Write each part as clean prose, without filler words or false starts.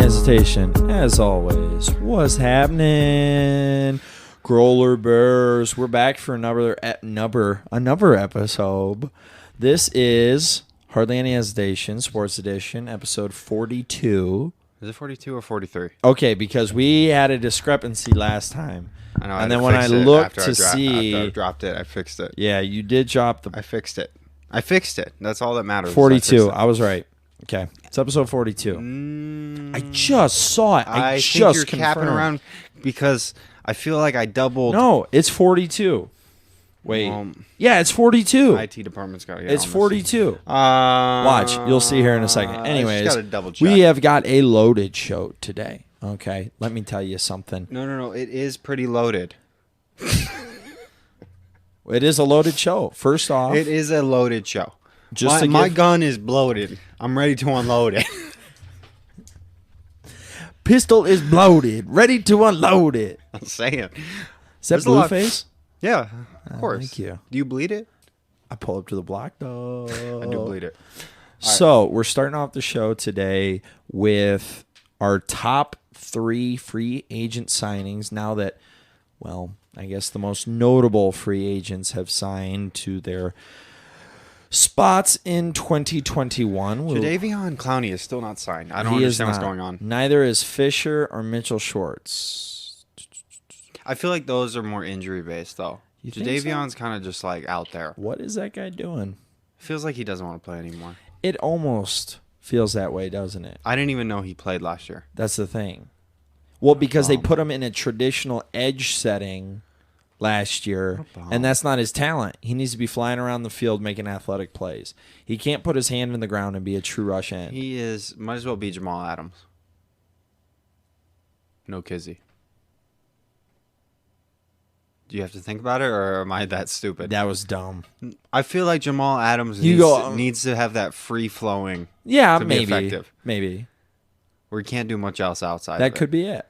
hesitation, as always. What's happening? Growler Bears. We're back for another episode. This is Hardly Any Hesitation, Sports Edition, episode 42. Is it 42 or 43? Okay, because we had a discrepancy last time. I know. And then when I looked to see... After I dropped it, I fixed it. Yeah, you did drop the... I fixed it. That's all that matters. 42. I was right. Okay. It's episode 42. I just saw it. I think just you're capping around because I feel like I doubled. No, it's 42. Wait. Yeah, it's 42. IT department's got to get It's on 42. Watch. You'll see here in a second. Anyways, just gotta double check. we have got a loaded show today. Okay. Let me tell you something. No. It is pretty loaded. It is a loaded show. First off. It is a loaded show. My gun is bloated. I'm ready to unload it. Pistol is bloated. Ready to unload it. I'm saying. Is that Blueface? Yeah, of course. Thank you. Do you bleed it? I pull up to the block, though. I do bleed it. So, we're starting off the show today with our top 3 free agent signings now that, well, I guess the most notable free agents have signed to their spots in 2021. Jadeveon Clowney is still not signed. I don't understand what's going on. Neither is Fisher or Mitchell Schwartz. I feel like those are more injury-based, though. Jadeveon's so? kind of just, like, out there. What is that guy doing? Feels like he doesn't want to play anymore. It almost feels that way, doesn't it? I didn't even know he played last year. That's the thing. Well, because they put him in a traditional edge setting last year, and that's not his talent. He needs to be flying around the field making athletic plays. He can't put his hand in the ground and be a true rush end. He might as well be Jamal Adams. No Kizzy. Do you have to think about it, or am I that stupid? That was dumb. I feel like Jamal Adams needs to have that free-flowing to be effective. Maybe. Where he can't do much else outside That could be it.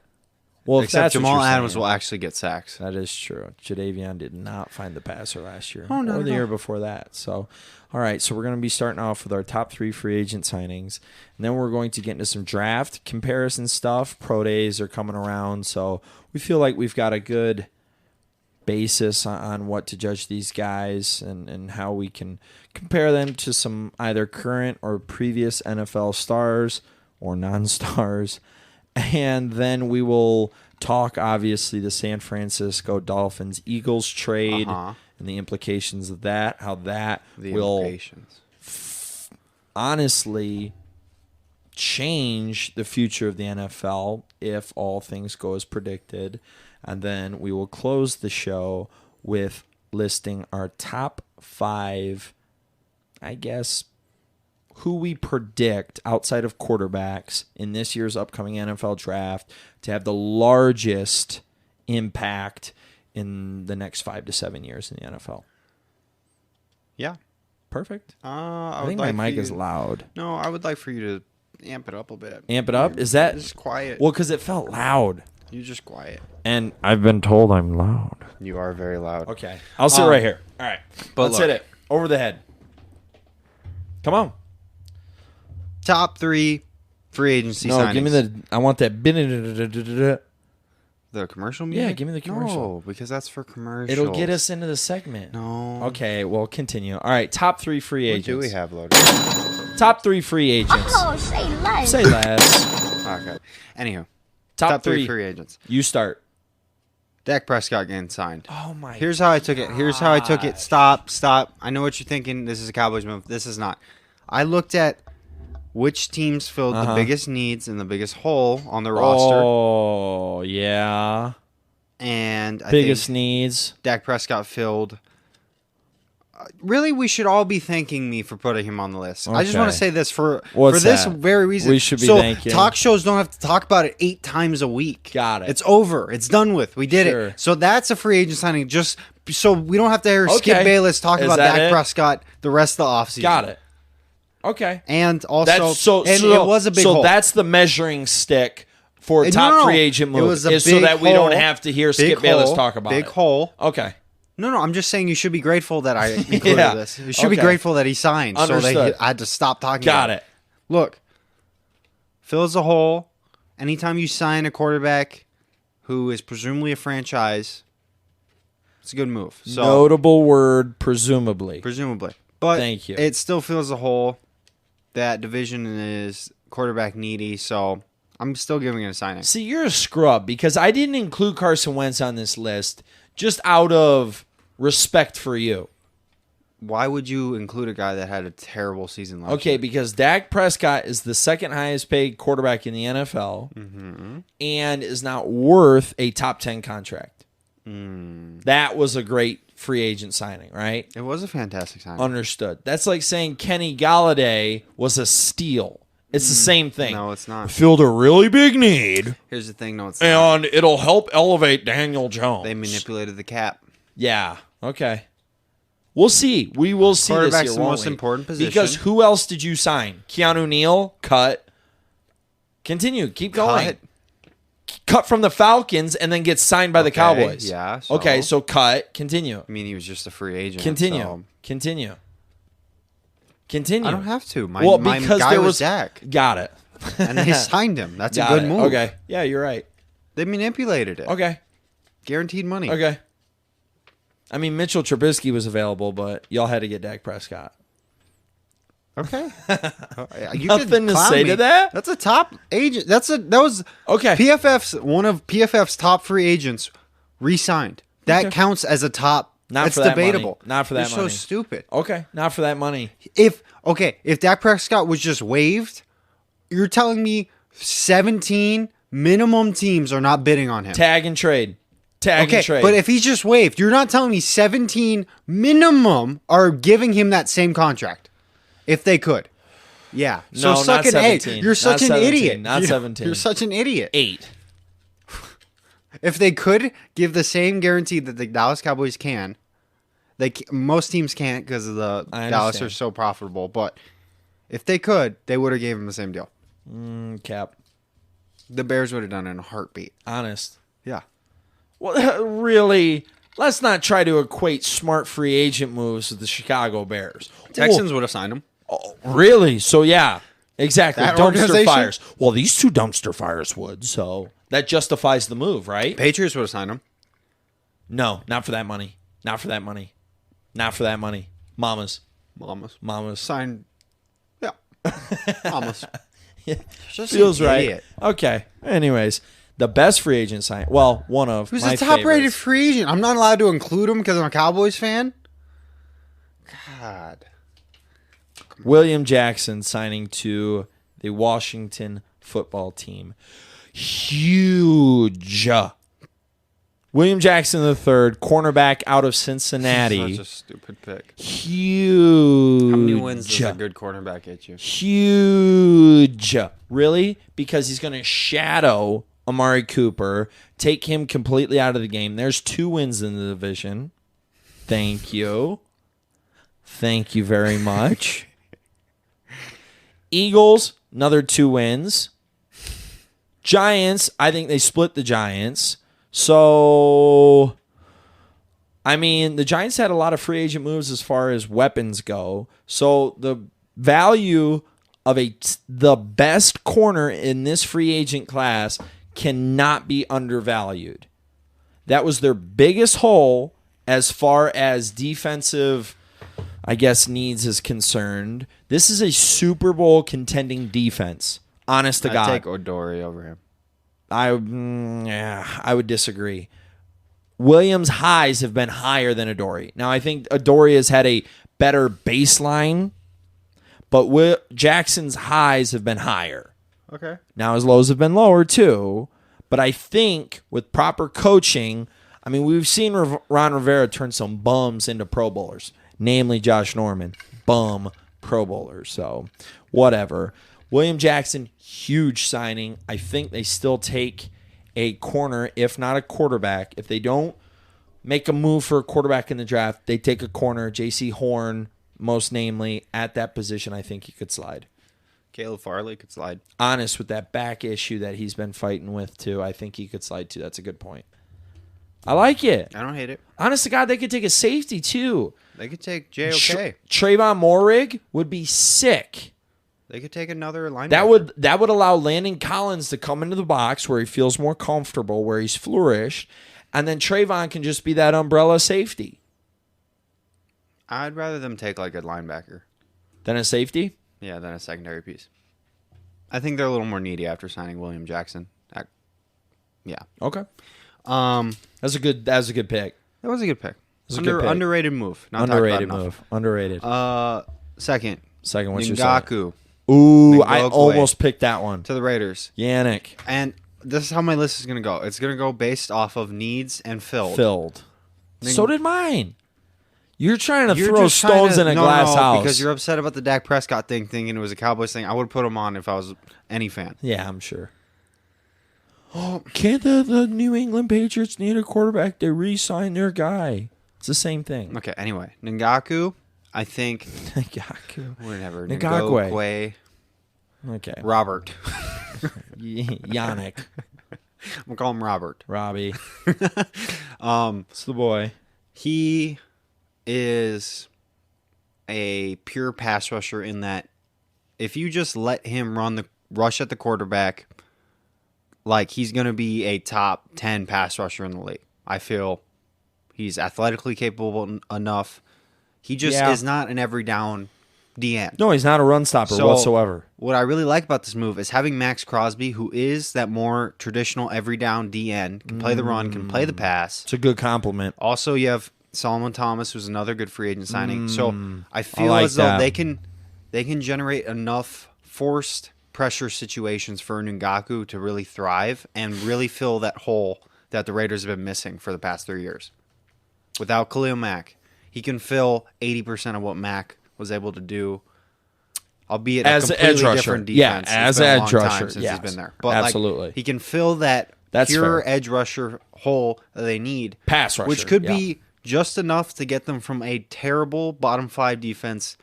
Well, except Jamal Adams will actually get sacks. That is true. Jadeveon did not find the passer last year. Oh, no, or the year before that. So, all right. So we're going to be starting off with our top 3 free agent signings. And then we're going to get into some draft comparison stuff. Pro days are coming around. So we feel like we've got a good basis on what to judge these guys and how we can compare them to some either current or previous NFL stars or non-stars. And then we will talk, obviously, the San Francisco Dolphins-Eagles trade and the implications of that, how that will honestly change the future of the NFL if all things go as predicted. And then we will close the show with listing our top 5, I guess, who we predict outside of quarterbacks in this year's upcoming NFL draft to have the largest impact in the next 5 to 7 years in the NFL. Yeah. Perfect. I think my mic is loud. No, I would like for you to amp it up a bit. Amp it up? Is that? Just quiet. Well, because it felt loud. You're just quiet. And I've been told I'm loud. You are very loud. Okay. I'll sit right here. All right. Let's hit it. Over the head. Come on. Top 3 free agency signings. No, give me I want that. The commercial music? Yeah, give me the commercial. No, because that's for commercials. It'll get us into the segment. No. Okay, well, continue. All right, top 3 free agents. What do we have loaded? Top 3 free agents. Oh, say less. Say less. Okay. Anywho. Top 3 free agents. You start. Dak Prescott getting signed. Oh, my God. Here's how I took it. Stop. I know what you're thinking. This is a Cowboys move. This is not. I looked at which teams filled the biggest needs and the biggest hole on the roster. Oh, yeah. And I biggest think needs. Dak Prescott filled. Really, we should all be thanking me for putting him on the list. Okay. I just want to say this for this very reason. We should be thanking. Talk shows don't have to talk about it 8 times a week. Got it. It's over. It's done with. We did it. So that's a free agent signing. Just so we don't have to hear Skip Bayless talk about Dak Prescott the rest of the offseason. Got it. Okay. And also, it was a big hole. So that's the measuring stick for a top free agent move, is so that we don't have to hear Skip Bayless talk about it. Big hole. Okay. No, I'm just saying you should be grateful that I included this. You should be grateful that he signed. Understood. So I had to stop talking about it. Got it. Look, fills a hole anytime you sign a quarterback who is presumably a franchise, it's a good move. So, notable word, presumably. Presumably. But thank you. It still feels a whole that division is quarterback needy, so I'm still giving it a signing. See, you're a scrub because I didn't include Carson Wentz on this list just out of respect for you. Why would you include a guy that had a terrible season last year? Okay, because Dak Prescott is the second highest paid quarterback in the NFL and is not worth a top 10 contract. That was a great free agent signing, right? It was a fantastic signing. Understood. That's like saying Kenny Galladay was a steal. It's the same thing. No, it's not. Filled a really big need. Here's the thing, no, it's not. And it'll help elevate Daniel Jones. They manipulated the cap. Yeah, okay. We'll see. We will see this year, Quarterback's the won't most we? important position. Because who else did you sign? Keanu Neal? Cut. Continue. Keep going. Cut from the Falcons and then get signed by the Cowboys. Yeah. Okay, so cut. Continue. I mean, he was just a free agent. Continue. So. Continue. I don't have to. My because guy there was Dak. Got it. And they signed him. That's a good move. Okay. Yeah, you're right. They manipulated it. Okay. Guaranteed money. Okay. I mean, Mitchell Trubisky was available, but y'all had to get Dak Prescott. Okay. Nothing to say to that? That's a top agent. That was Okay. one of PFF's top free agents re-signed. That counts as a top. Not it's for that debatable. money. Not for that You're money. so stupid. Okay, not for that money. If Dak Prescott was just waived, you're telling me 17 minimum teams are not bidding on him. Tag and trade. Tag and trade. But if he's just waived, you're not telling me 17 minimum are giving him that same contract. If they could. Yeah. So no, suck not an egg. 17. You're such an 17, idiot. Not 17. You're such an idiot. 8. If they could give the same guarantee that the Dallas Cowboys can, most teams can't because of the Dallas are so profitable. But if they could, they would have gave him the same deal. Cap. The Bears would have done it in a heartbeat. Honest. Yeah. Well, really, let's not try to equate smart free agent moves with the Chicago Bears. Texans would have signed him. Oh, really? So, yeah. Exactly. That Dumpster organization? fires. Well, these two dumpster fires would, so that justifies the move, right? Patriots would have signed him. No, not for that money. Not for that money. Not for that money. Mamas. Signed. Yeah. Mamas. Yeah. Just Feels an right. idiot. Okay. Anyways, the best free agent sign. Well, one of Who's my the top-rated favorites. free agent? I'm not allowed to include him because I'm a Cowboys fan? God. William Jackson signing to the Washington football team. Huge. William Jackson III, cornerback out of Cincinnati. Such a stupid pick. Huge. How many wins does a good cornerback get you? Huge. Really? Because he's going to shadow Amari Cooper, take him completely out of the game. There's 2 wins in the division. Thank you. Thank you very much. Eagles, another 2 wins. Giants, I think they split the Giants. So, I mean, the Giants had a lot of free agent moves as far as weapons go. So, the value of the best corner in this free agent class cannot be undervalued. That was their biggest hole as far as defensive, I guess, needs is concerned. This is a Super Bowl contending defense. Honest to God. I'd take Odori over him. I would disagree. Williams' highs have been higher than Adoree. Now, I think Adoree has had a better baseline, but Jackson's highs have been higher. Okay. Now, his lows have been lower, too. But I think with proper coaching, I mean, we've seen Ron Rivera turn some bums into Pro Bowlers, namely Josh Norman. Bum Pro Bowlers. So, whatever. William Jackson, huge signing. I think they still take a corner, if not a quarterback. If they don't make a move for a quarterback in the draft, they take a corner. J.C. Horn, most namely, at that position, I think he could slide. Caleb Farley could slide. Honest, with that back issue that he's been fighting with, too, I think he could slide, too. That's a good point. I like it. I don't hate it. Honest to God, they could take a safety, too. They could take JOK. Trayvon Moehrig would be sick. They could take another linebacker. That would allow Landon Collins to come into the box where he feels more comfortable, where he's flourished, and then Trayvon can just be that umbrella safety. I'd rather them take like a linebacker Than a safety? Yeah, than a secondary piece. I think they're a little more needy after signing William Jackson. Yeah. Okay. That's a good pick. That was a good pick. That's a good pick. Underrated move. Not Underrated move. Underrated. Second, what's your second? Ngakoue. Ooh, I almost picked that one. To the Raiders. Yannick. And this is how my list is going to go. It's going to go based off of needs and filled. So did mine. You're trying to throw stones in a glass house. Because you're upset about the Dak Prescott thing, thinking it was a Cowboys thing. I would put him on if I was any fan. Yeah, I'm sure. Oh, can't the New England Patriots need a quarterback to re-sign their guy? It's the same thing. Okay, anyway. Ngakoue, I think. Ngakoue. Whatever. Ngakoue. Okay. Robert. Yannick. I'm going to call him Robert. Robbie. It's the boy. He is a pure pass rusher in that if you just let him run the rush at the quarterback, like he's going to be a top 10 pass rusher in the league. I feel he's athletically capable enough. He just is not an every down DN. No, he's not a run stopper whatsoever. What I really like about this move is having Max Crosby, who is that more traditional every down DN, can play the run, can play the pass. It's a good compliment. Also, you have Solomon Thomas, who's another good free agent signing. So I feel as though they can generate enough forced pressure situations for Ngakoue to really thrive and really fill that hole that the Raiders have been missing for the past 3 years. Without Khalil Mack, he can fill 80% of what Mack was able to do, albeit as a completely edge different rusher. defense. Yeah, as edge rusher. Since he's been there. But absolutely. He can fill that pure edge rusher hole that they need. Pass rusher. Which could be just enough to get them from a terrible bottom 5 defense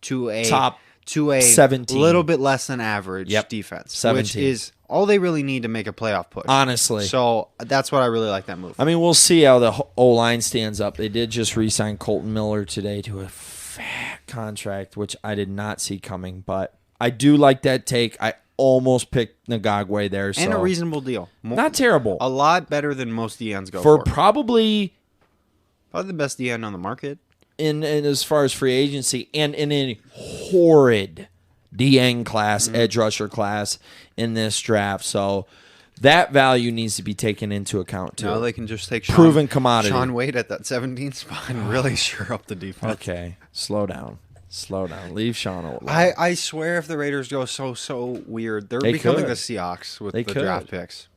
to a top to a 17. Little bit less than average defense, 17. which is all they really need to make a playoff push. Honestly. So that's what I really like that move. I mean, we'll see how the O-line stands up. They did just re-sign Colton Miller today to a fat contract, which I did not see coming, but I do like that take. I almost picked Ngakoue there. And a reasonable deal. Not terrible. A lot better than most DNs go for. Probably the best DN on the market. In as far as free agency, and in a horrid DN class, edge rusher class in this draft. So that value needs to be taken into account too. No, they can just take proven commodity. Sean Wade at that 17th spot and really shore up the defense. Okay, slow down. Leave Sean alone. I swear, if the Raiders go so weird, they're becoming the Seahawks with the draft picks.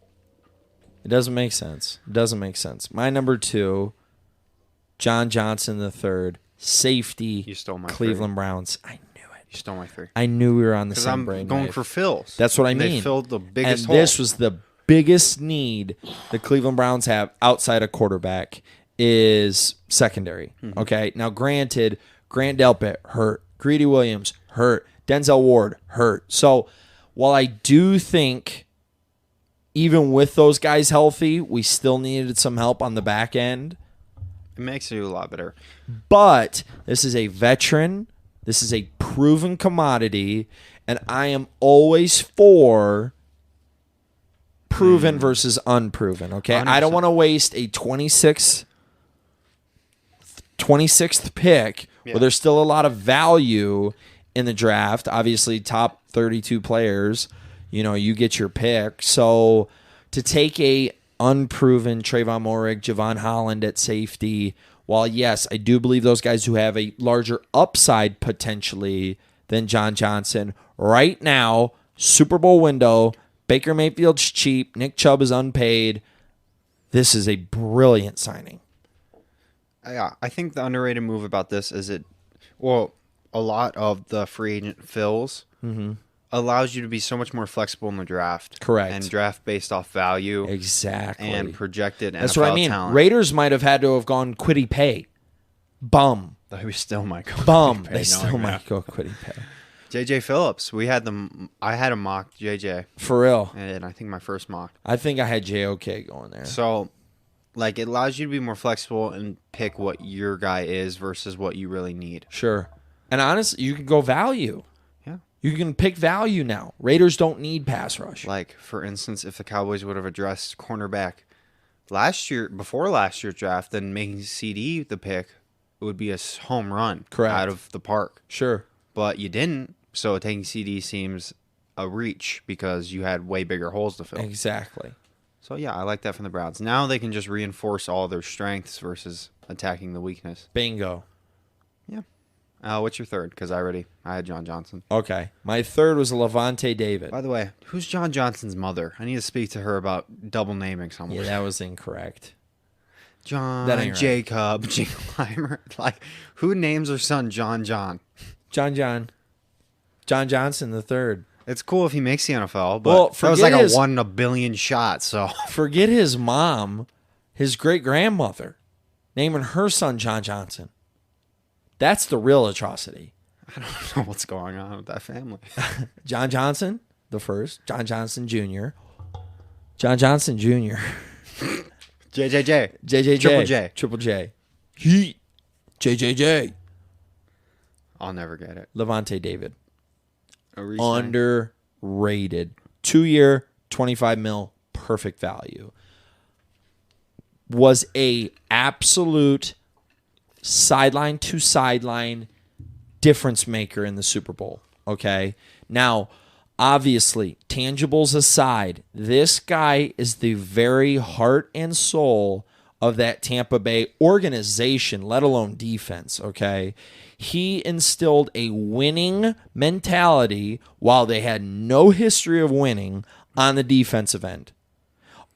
It doesn't make sense. My number 2. John Johnson III, safety. You stole my Cleveland Browns. I knew it. You stole my 3. I knew we were on the same brain. I'm going for fills. That's what I mean. They filled the biggest hole. This was the biggest need the Cleveland Browns have outside of quarterback is secondary. Okay. Now, granted, Grant Delpit hurt. Greedy Williams hurt. Denzel Ward hurt. So while I do think even with those guys healthy, we still needed some help on the back end. It makes you a lot better. But this is a veteran. This is a proven commodity. And I am always for proven versus unproven. Okay. 100%. I don't want to waste a 26th pick where there's still a lot of value in the draft. Obviously, top 32 players, you get your pick. So to take a unproven Trayvon Moehrig, Javon Holland at safety, while yes, I do believe those guys who have a larger upside potentially than John Johnson, right now, Super Bowl window, Baker Mayfield's cheap, Nick Chubb is unpaid. This is a brilliant signing. Yeah, I think the underrated move about this is a lot of the free agent fills allows you to be so much more flexible in the draft. Correct. And draft based off value. Exactly. And projected NFL That's what I mean. talent. Raiders might have had to have gone Kwity Paye. Bum. We still might go. Bum. They still might go Kwity Paye. JJ Phillips. I had a mock JJ. For real. And I think my first mock. I think I had JOK going there. So, it allows you to be more flexible and pick what your guy is versus what you really need. Sure. And honestly, you can go value. Yeah. You can pick value now. Raiders don't need pass rush. Like, for instance, if the Cowboys would have addressed cornerback before last year's draft, then making CD the pick, it would be a home run out of the park. Sure. But you didn't, so taking CD seems a reach because you had way bigger holes to fill. Exactly. So, yeah, I like that from the Browns. Now they can just reinforce all their strengths versus attacking the weakness. Bingo. Yeah. What's your third? Because I had John Johnson. Okay. My third was Levante David. By the way, who's John Johnson's mother? I need to speak to her about double naming someone. Yeah, that was incorrect. John, that ain't right. Jacob, Jingleheimer. Like, who names their son John? John Johnson the third. It's cool if he makes the NFL, but that was like a 1 in a billion shot. So forget his mom, his great-grandmother, naming her son John Johnson. That's the real atrocity. I don't know what's going on with that family. John Johnson, the first. John Johnson Jr. John Johnson Jr. JJJ. JJJ. Triple J. Heat. JJJ. I'll never get it. Levante David. Underrated. 2-year, $25 million, perfect value. Was a absolute sideline to sideline difference maker in the Super Bowl. Okay. Now, obviously, tangibles aside, this guy is the very heart and soul of that Tampa Bay organization, let alone defense. Okay. He instilled a winning mentality while they had no history of winning on the defensive end.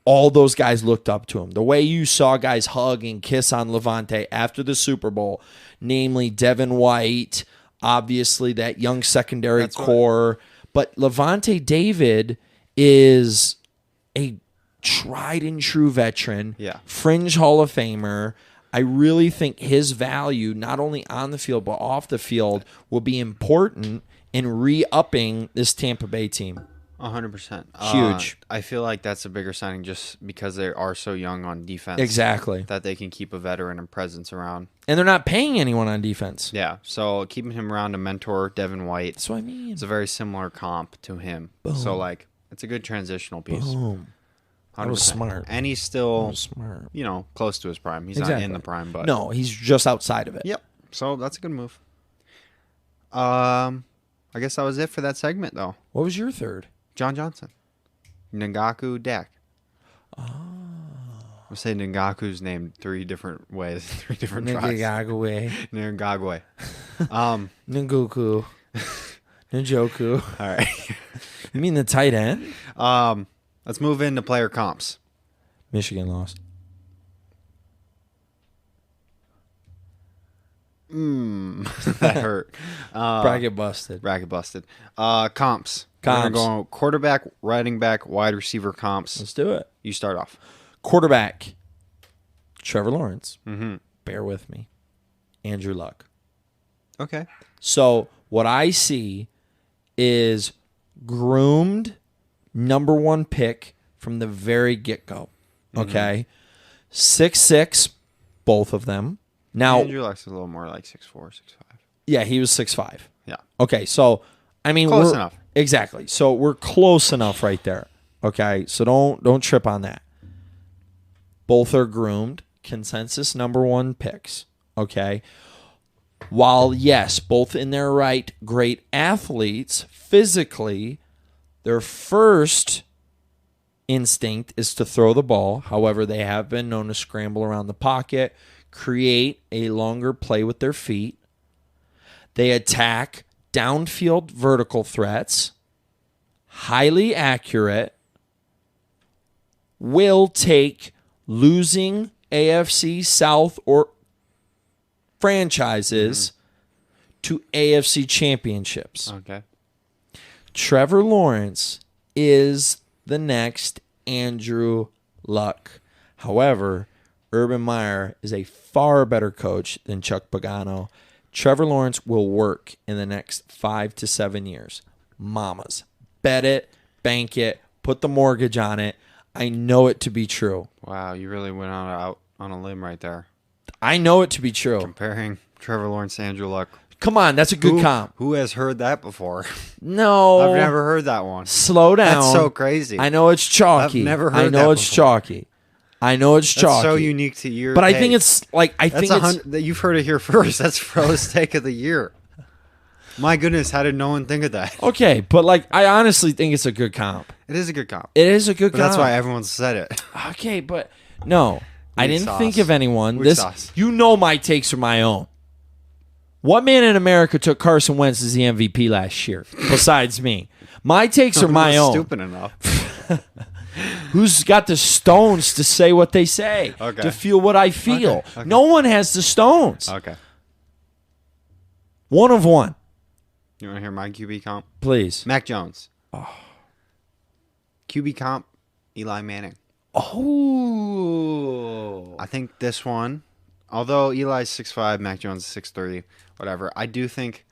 All those guys looked up to him. The way you saw guys hug and kiss on Levante after the Super Bowl, namely Devin White, obviously that young secondary core. But Levante David is a tried and true veteran, fringe Hall of Famer. I really think his value, not only on the field, but off the field, will be important in re-upping this Tampa Bay team. 100%. Huge. I feel like that's a bigger signing just because they are so young on defense. Exactly. That they can keep a veteran and presence around. And they're not paying anyone on defense. Yeah, so keeping him around to mentor Devin White. That's what I mean. It's a very similar comp to him. Boom. So, like, it's a good transitional piece. Boom. That was smart. And he's still, smart. Close to his prime. He's not in the prime, but no, he's just outside of it. Yep. So that's a good move. I guess that was it for that segment, though. What was your third? John Johnson. Ngakoue Dak. Oh. I'm saying Ngaku's named 3 different ways, 3 different tribes. Ngakoue. Ngakoue. Ngoku. Njoku. All right. You mean the tight end? Let's move into player comps. Michigan lost. That hurt. Bracket busted. Comps. We're going to go quarterback, running back, wide receiver comps. Let's do it. You start off. Quarterback. Trevor Lawrence. Mm-hmm. Bear with me. Andrew Luck. Okay. So what I see is groomed number 1 pick from the very get-go. Okay? 6'6", both of them. Now, Andrew Luck's a little more like 6'4", 6'5". Yeah, he was 6'5". Yeah. Okay, so, I mean... Close enough. Exactly. So we're close enough right there. Okay? So don't trip on that. Both are groomed. Consensus number 1 picks. Okay? While, yes, both in their right, great athletes, physically... Their first instinct is to throw the ball. However, they have been known to scramble around the pocket, create a longer play with their feet. They attack downfield vertical threats, highly accurate, will take losing AFC South or franchises to AFC championships. Okay. Trevor Lawrence is the next Andrew Luck. However, Urban Meyer is a far better coach than Chuck Pagano. Trevor Lawrence will work in the next 5 to 7 years. Mamas. Bet it, bank it, put the mortgage on it. I know it to be true. Wow, you really went out on a limb right there. I know it to be true. Comparing Trevor Lawrence to Andrew Luck. Come on, that's a good comp. Who has heard that before? No. I've never heard that one. Slow down. That's so crazy. I know it's chalky. I've never heard that I know it's before. chalky. I know it's chalky. That's so unique to your But I take. think it's like You've heard it here first. That's Fro's take of the year. My goodness, how did no one think of that? Okay, but like I honestly think it's a good comp. It is a good comp. It is a good But comp. that's why everyone said it. Okay, but no. I didn't sauce. think of anyone. Weak sauce. You know my takes are my own. What man in America took Carson Wentz as the MVP last year besides me? My takes are my own. Stupid enough. Who's got the stones to say what they say? Okay. To feel what I feel. Okay. No one has the stones. Okay. One of one. You want to hear my QB comp? Please. Mac Jones. QB comp, Eli Manning. Oh. I think this one, although Eli's 6'5", Mac Jones is 6'3", whatever, I do think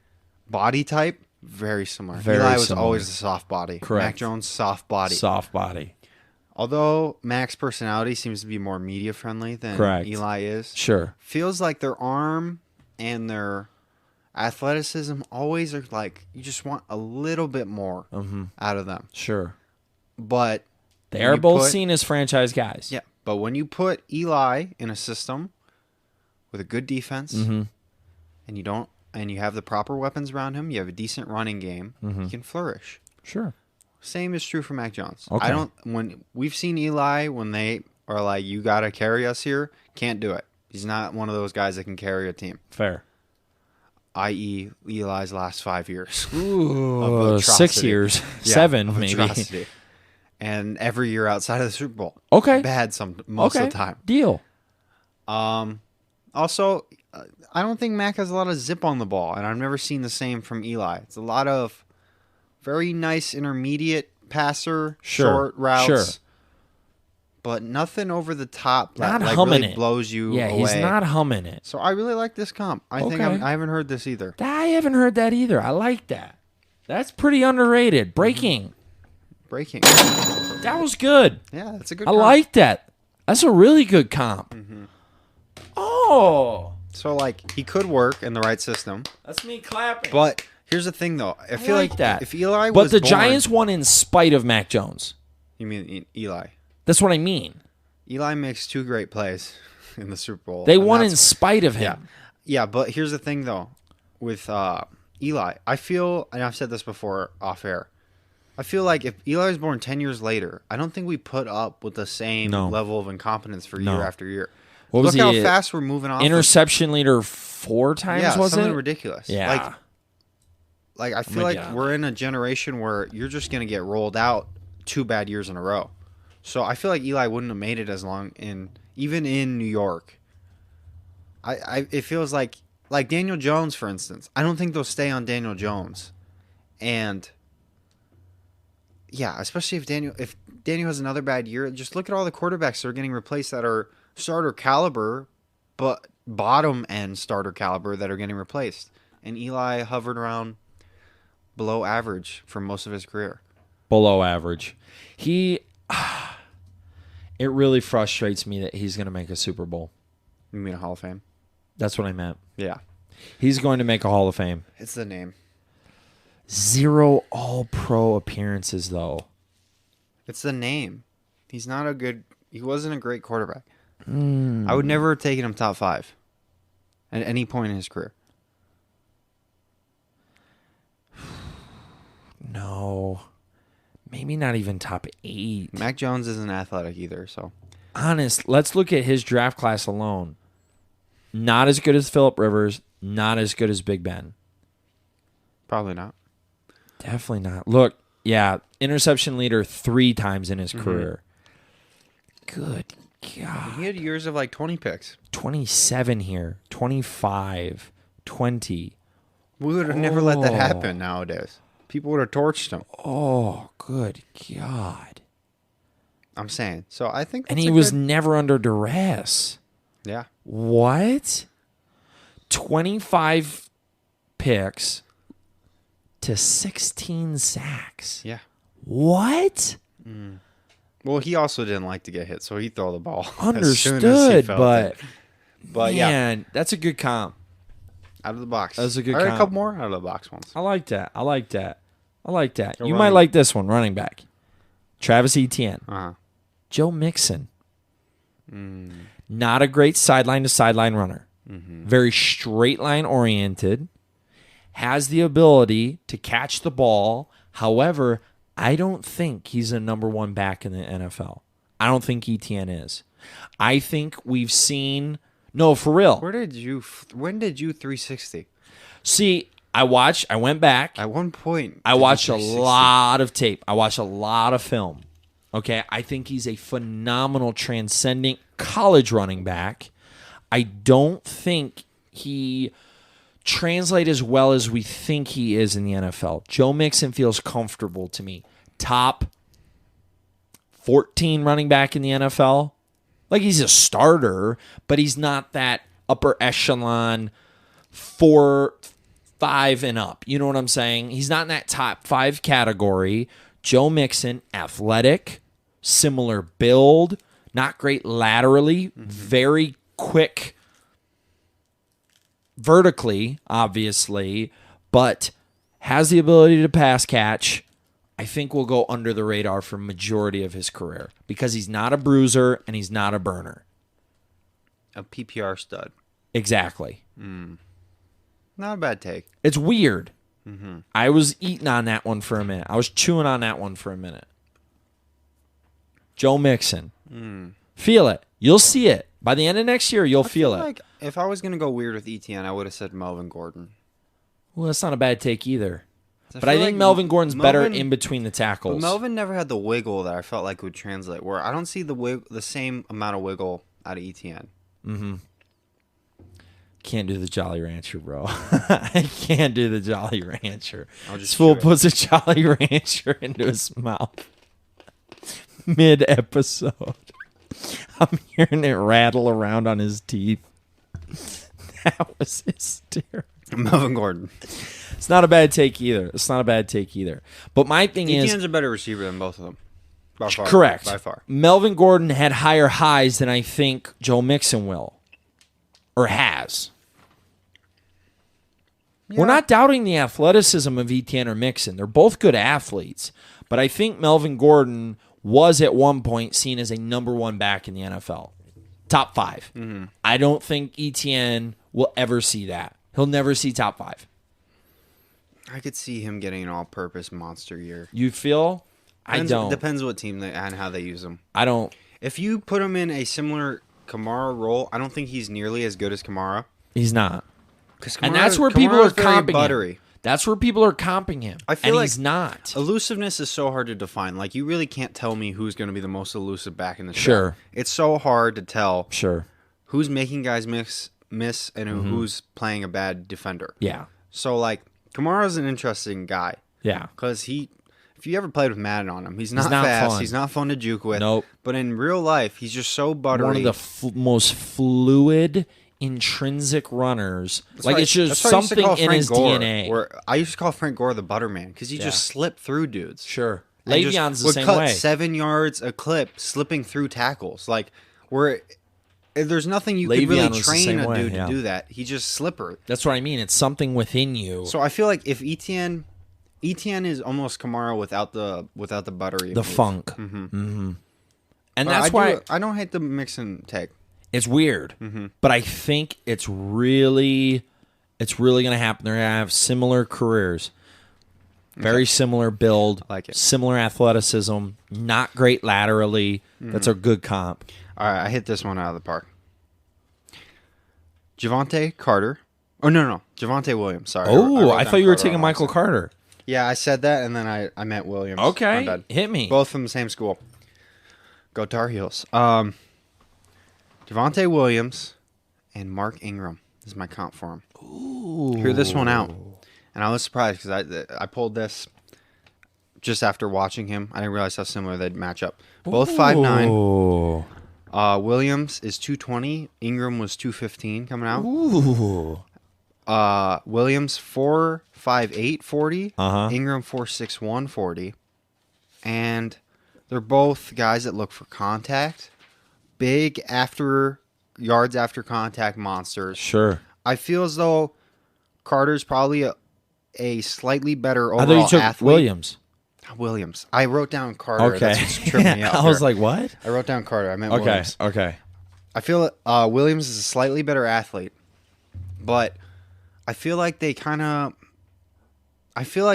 body type, very similar. Eli was always a soft body. Correct. Mac Jones, soft body. Soft body. Although Mac's personality seems to be more media-friendly than Correct. Eli is. Sure. Feels like their arm and their athleticism always are like, you just want a little bit more out of them. Sure. But they are both seen as franchise guys. Yeah, but when you put Eli in a system with a good defense, and you have the proper weapons around him, you have a decent running game, he can flourish. Sure. Same is true for Mac Jones. Okay. When we've seen Eli, when they are like, you got to carry us here, can't do it. He's not one of those guys that can carry a team. Fair. I.e., Eli's last 5 years. Ooh, 6 years. Yeah, 7 maybe. Atrocity. And every year outside of the Super Bowl. Okay. Bad most of the time. Deal. Also, I don't think Mac has a lot of zip on the ball, and I've never seen the same from Eli. It's a lot of very nice intermediate passer, short routes. Sure. But nothing over the top Not that humming really it. blows you away. He's not humming it. So I really like this comp. I think I haven't heard this either. I haven't heard that either. I like that. That's pretty underrated. Breaking. That was good. Yeah, that's a good I comp. like that. That's a really good comp. Oh. So, like, he could work in the right system. That's me clapping. But here's the thing, though. I feel like that. if Eli But was the born, Giants won in spite of Mac Jones. You mean Eli? That's what I mean. Eli makes 2 great plays in the Super Bowl. They and won in spite of him. Yeah, but here's the thing, though. With Eli, I feel, and I've said this before off air, I feel like if Eli was born 10 years later, I don't think we put up with the same level of incompetence for year after year. What Look how fast we're moving off. Interception leader 4 times, was something it? ridiculous. Yeah. Like I feel like we're in a generation where you're just going to get rolled out 2 bad years in a row. So I feel like Eli wouldn't have made it as long even in New York. It feels like Daniel Jones, for instance. I don't think they'll stay on Daniel Jones. And yeah, especially if Daniel has another bad year, just look at all the quarterbacks that are getting replaced that are starter caliber, but bottom end starter caliber that are getting replaced. And Eli hovered around below average for most of his career. Below average. It really frustrates me that he's going to make a Super Bowl. You mean a Hall of Fame? That's what I meant. Yeah. He's going to make a Hall of Fame. It's the name. 0 All-Pro appearances, though. It's the name. He wasn't a great quarterback. I would never have taken him top 5 at any point in his career. No. Maybe not even top 8. Mac Jones isn't athletic either, so. Honest, let's look at his draft class alone. Not as good as Phillip Rivers, not as good as Big Ben. Probably not. Definitely not. Look, yeah, interception leader 3 times in his career. Good God. He had years of like 20 picks. 27 here, 25, 20. We would have never let that happen nowadays. People would have torched him. Oh, good God. I'm saying. So I think And he was never under duress. Yeah. What? 25 picks to 16 sacks. Yeah. What? Well, he also didn't like to get hit, so he'd throw the ball. Understood, but yeah, man, that's a good comp. Out of the box. That's a good All right, count. a couple more out of the box ones. I like that. Go You running. might like this one, running back. Travis Etienne. Uh-huh. Joe Mixon. Not a great sideline to sideline runner. Very straight line oriented. Has the ability to catch the ball. However, I don't think he's a number one back in the NFL. I don't think Etienne is. I think we've seen... No, for real. When did you 360? See, I went back. At one point, I watched a lot of tape. I watched a lot of film. Okay, I think he's a phenomenal transcending college running back. I don't think he translates as well as we think he is in the NFL. Joe Mixon feels comfortable to me. Top 14 running back in the NFL. Like, he's a starter, but he's not that upper echelon 4, 5 and up. You know what I'm saying? He's not in that top 5 category. Joe Mixon, athletic, similar build, not great laterally, very quick vertically, obviously, but has the ability to pass catch. I think will go under the radar for majority of his career because he's not a bruiser and he's not a burner. A PPR stud. Exactly. Not a bad take. It's weird. I was eating on that one for a minute. I was chewing on that one for a minute. Joe Mixon. Feel it. You'll see it. By the end of next year, you'll feel it. Like, if I was going to go weird with Etienne, I would have said Melvin Gordon. Well, that's not a bad take either. But I I feel think like Melvin Gordon's better Melvin- in between the tackles. But Melvin never had the wiggle that I felt like would translate. Where I don't see the same amount of wiggle out of Etienne. Can't do the Jolly Rancher, bro. I can't do the Jolly Rancher. I'll just This fool chew it. puts a Jolly Rancher into his mouth mid-episode. I'm hearing it rattle around on his teeth. That was hysterical. Melvin Gordon. It's not a bad take either. But my thing is... Etienne's a better receiver than both of them. By far. Correct. By far. Melvin Gordon had higher highs than I think Joe Mixon will. Or has. We're not doubting the athleticism of Etienne or Mixon. They're both good athletes. But I think Melvin Gordon was at one point seen as a number one back in the NFL. Top 5. I don't think Etienne will ever see that. He'll never see top 5. I could see him getting an all-purpose monster year. You feel? I don't. Depends what team and how they use him. I don't. If you put him in a similar Kamara role, I don't think he's nearly as good as Kamara. He's not. Kamara, And that's where people are Kamara's very comping buttery. him. That's where people are comping him. I feel and like he's not. Elusiveness is so hard to define. Like, you really can't tell me who's going to be the most elusive back in the show. Sure. It's so hard to tell Sure. who's making guys miss and who's playing a bad defender. Yeah. So, like, Kamara's an interesting guy. Yeah. Because if you ever played with Madden on him, he's not not fast. fun. He's not fun to juke with. Nope. But in real life, he's just so buttery. One of the most fluid, intrinsic runners. That's Like, why- it's just that's why I used to something call in Frank his Gore, DNA. Where I used to call Frank Gore the Butterman because he just slipped through dudes. Sure. And just Le'Veon's the would same cut way. 7 yards a clip, slipping through tackles. Like, where there's nothing you could Le'Veon really was the train same a way, dude yeah. to do that. He just slipper. That's what I mean. It's something within you. So I feel like if Etienne is almost Kamara without the buttery, The move. funk. And But that's why I don't hate the Mixon take. it's weird. But I think it's really going to happen. They're going to have similar careers. Very similar build. I like it. Similar athleticism. Not great laterally. That's a good comp. All right, I hit this one out of the park. Javonte Carter. Oh, no. Javonte Williams. Sorry. Oh, wrote I down thought you were Carter taking on Michael accident. Carter. Yeah, I said that, and then I meant Williams. My Okay. bad. Hit me. Both from the same school. Go Tar Heels. Javonte Williams and Mark Ingram is my comp for him. Ooh. Hear this one out. And I was surprised because I pulled this just after watching him. I didn't realize how similar they'd match up. Both 5'9". Ooh. Williams is 220. Ingram was 215 coming out. Ooh. Williams 4'5'8", 40. Uh-huh. Ingram 4'6'1", 40. And they're both guys that look for contact. Big yards after contact monsters. Sure. I feel as though Carter's probably a slightly better I thought overall you took athlete. Williams. I wrote down Carter. Okay. That's what's tripping me out. I was like, what? I wrote down Carter. I meant Williams. Okay. I feel Williams is a slightly better athlete, but I feel like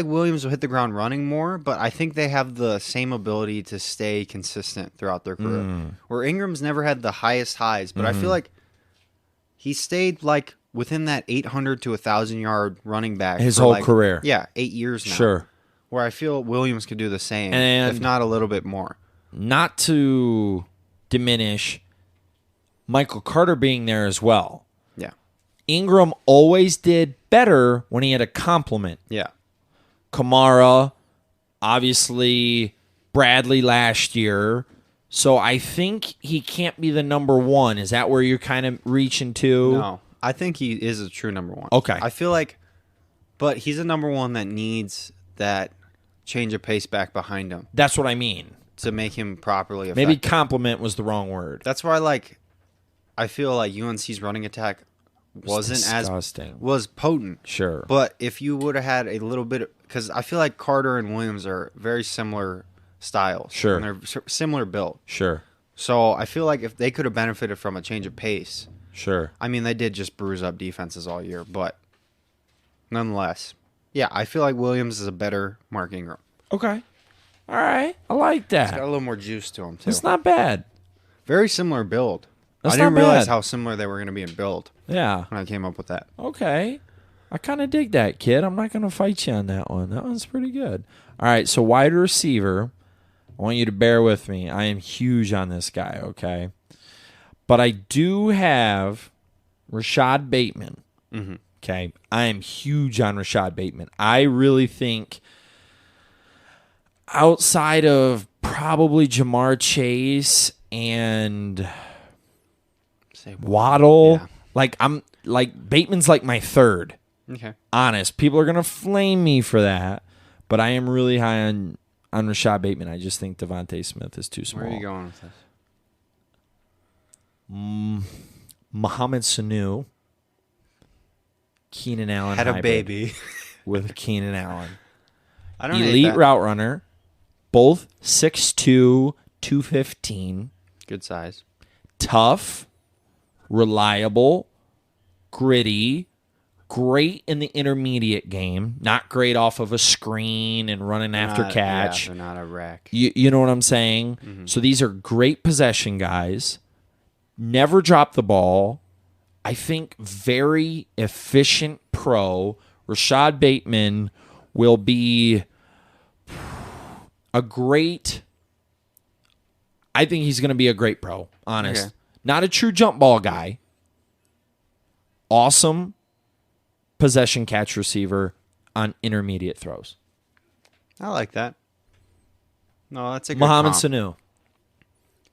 Williams will hit the ground running more, but I think they have the same ability to stay consistent throughout their career. Where Ingram's never had the highest highs, but I feel like he stayed like within that 800 to 1,000 yard running back His for whole like, career. Yeah, 8 years now. Sure. Where I feel Williams could do the same, And if not a little bit more. Not to diminish Michael Carter being there as well. Yeah. Ingram always did better when he had a complement. Yeah. Kamara, obviously Bradley last year. So I think he can't be the number one. Is that where you're kind of reaching to? No, I think he is a true number one. Okay. I feel like, but he's a number one that needs that change of pace back behind him That's what I mean. to make him properly effective. Maybe compliment was the wrong word. That's why, I feel like UNC's running attack wasn't disgusting. was potent. Sure. But if you would have had a little bit, because I feel like Carter and Williams are very similar styles. Sure. And they're similar build. Sure. So I feel like if they could have benefited from a change of pace, Sure. I mean, they did just bruise up defenses all year, but nonetheless, yeah, I feel like Williams is a better Mark Ingram. Okay. All right. I like He's got a that. little more juice to him, too. It's not bad. Very similar build. That's I didn't not realize bad. how similar they were going to be in build Yeah. when I came up with that. Okay. I kind of dig that, kid. I'm not going to fight you on that one. That one's pretty good. All right. So, wide receiver, I want you to bear with me. I am huge on this guy, okay? But I do have Rashad Bateman. Mm-hmm. Okay. I am huge on Rashad Bateman. I really think outside of probably Jamar Chase and Waddle, Yeah. Bateman's like my third. Okay. Honest. People are gonna flame me for that, but I am really high on Rashad Bateman. I just think Devontae Smith is too small. Where are you going with this? Mohamed Sanu, Keenan Allen Had a hybrid baby. with Keenan Allen. I don't hate Elite that. route runner, both 6'2", 215, Good size. tough, reliable, gritty, great in the intermediate game, not great off of a screen and running after catch. Yeah, they're not a wreck. You know what I'm saying? Mm-hmm. So these are great possession guys. Never drop the ball. I think very efficient pro. Rashad Bateman will be a great. I think he's going to be a great pro, honest. Okay. Not a true jump ball guy. Awesome possession catch receiver on intermediate throws. I like that. No, that's a good Mohamed comp. Sanu.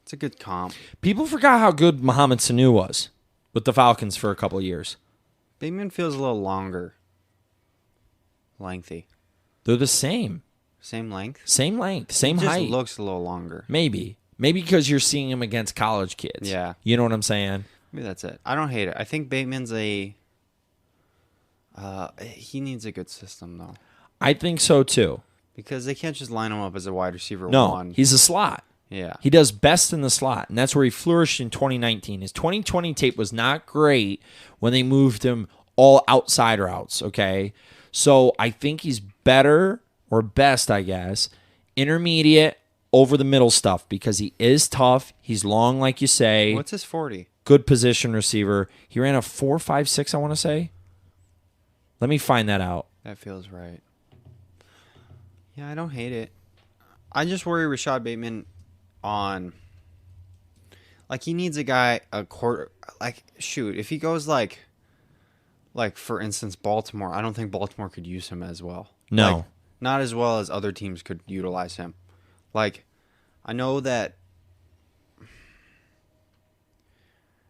It's a good comp. People forgot how good Mohamed Sanu was with the Falcons for a couple of years. Bateman feels a little longer. Lengthy. They're the same. Same length? Same length, same Just height. looks a little longer. Maybe because you're seeing him against college kids. Yeah. You know what I'm saying? Maybe that's it. I don't hate it. I think Bateman's he needs a good system, though. I think so too. Because they can't just line him up as a wide receiver No, one. he's a slot. Yeah. He does best in the slot, and that's where he flourished in 2019. His 2020 tape was not great when they moved him all outside routes, okay? So I think he's better, or best, I guess, intermediate over the middle stuff because he is tough. He's long, like you say. What's his 40? Good position receiver. He ran a 4.56, I want to say. Let me find that out. That feels right. Yeah, I don't hate it. I just worry Rashad Bateman on... he needs a guy, a quarter... if he goes for instance, Baltimore, I don't think Baltimore could use him as well. No. Not as well as other teams could utilize him. I know that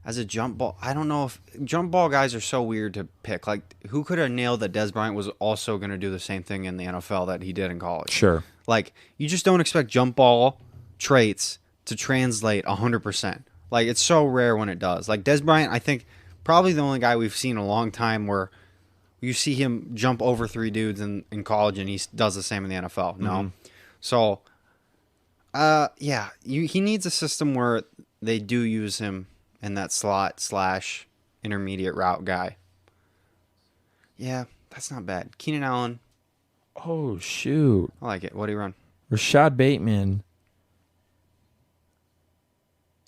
as a jump ball, I don't know if jump ball guys are so weird to pick. Who could have nailed that Dez Bryant was also going to do the same thing in the NFL that he did in college? Sure. You just don't expect jump ball traits to translate 100%. It's so rare when it does. Dez Bryant, I think, probably the only guy we've seen in a long time where you see him jump over 3 dudes in college, and he does the same in the NFL. No, so yeah, he needs a system where they do use him in that slot / intermediate route guy. Yeah, that's not bad. Keenan Allen. Oh shoot! I like it. What do you run? Rashad Bateman.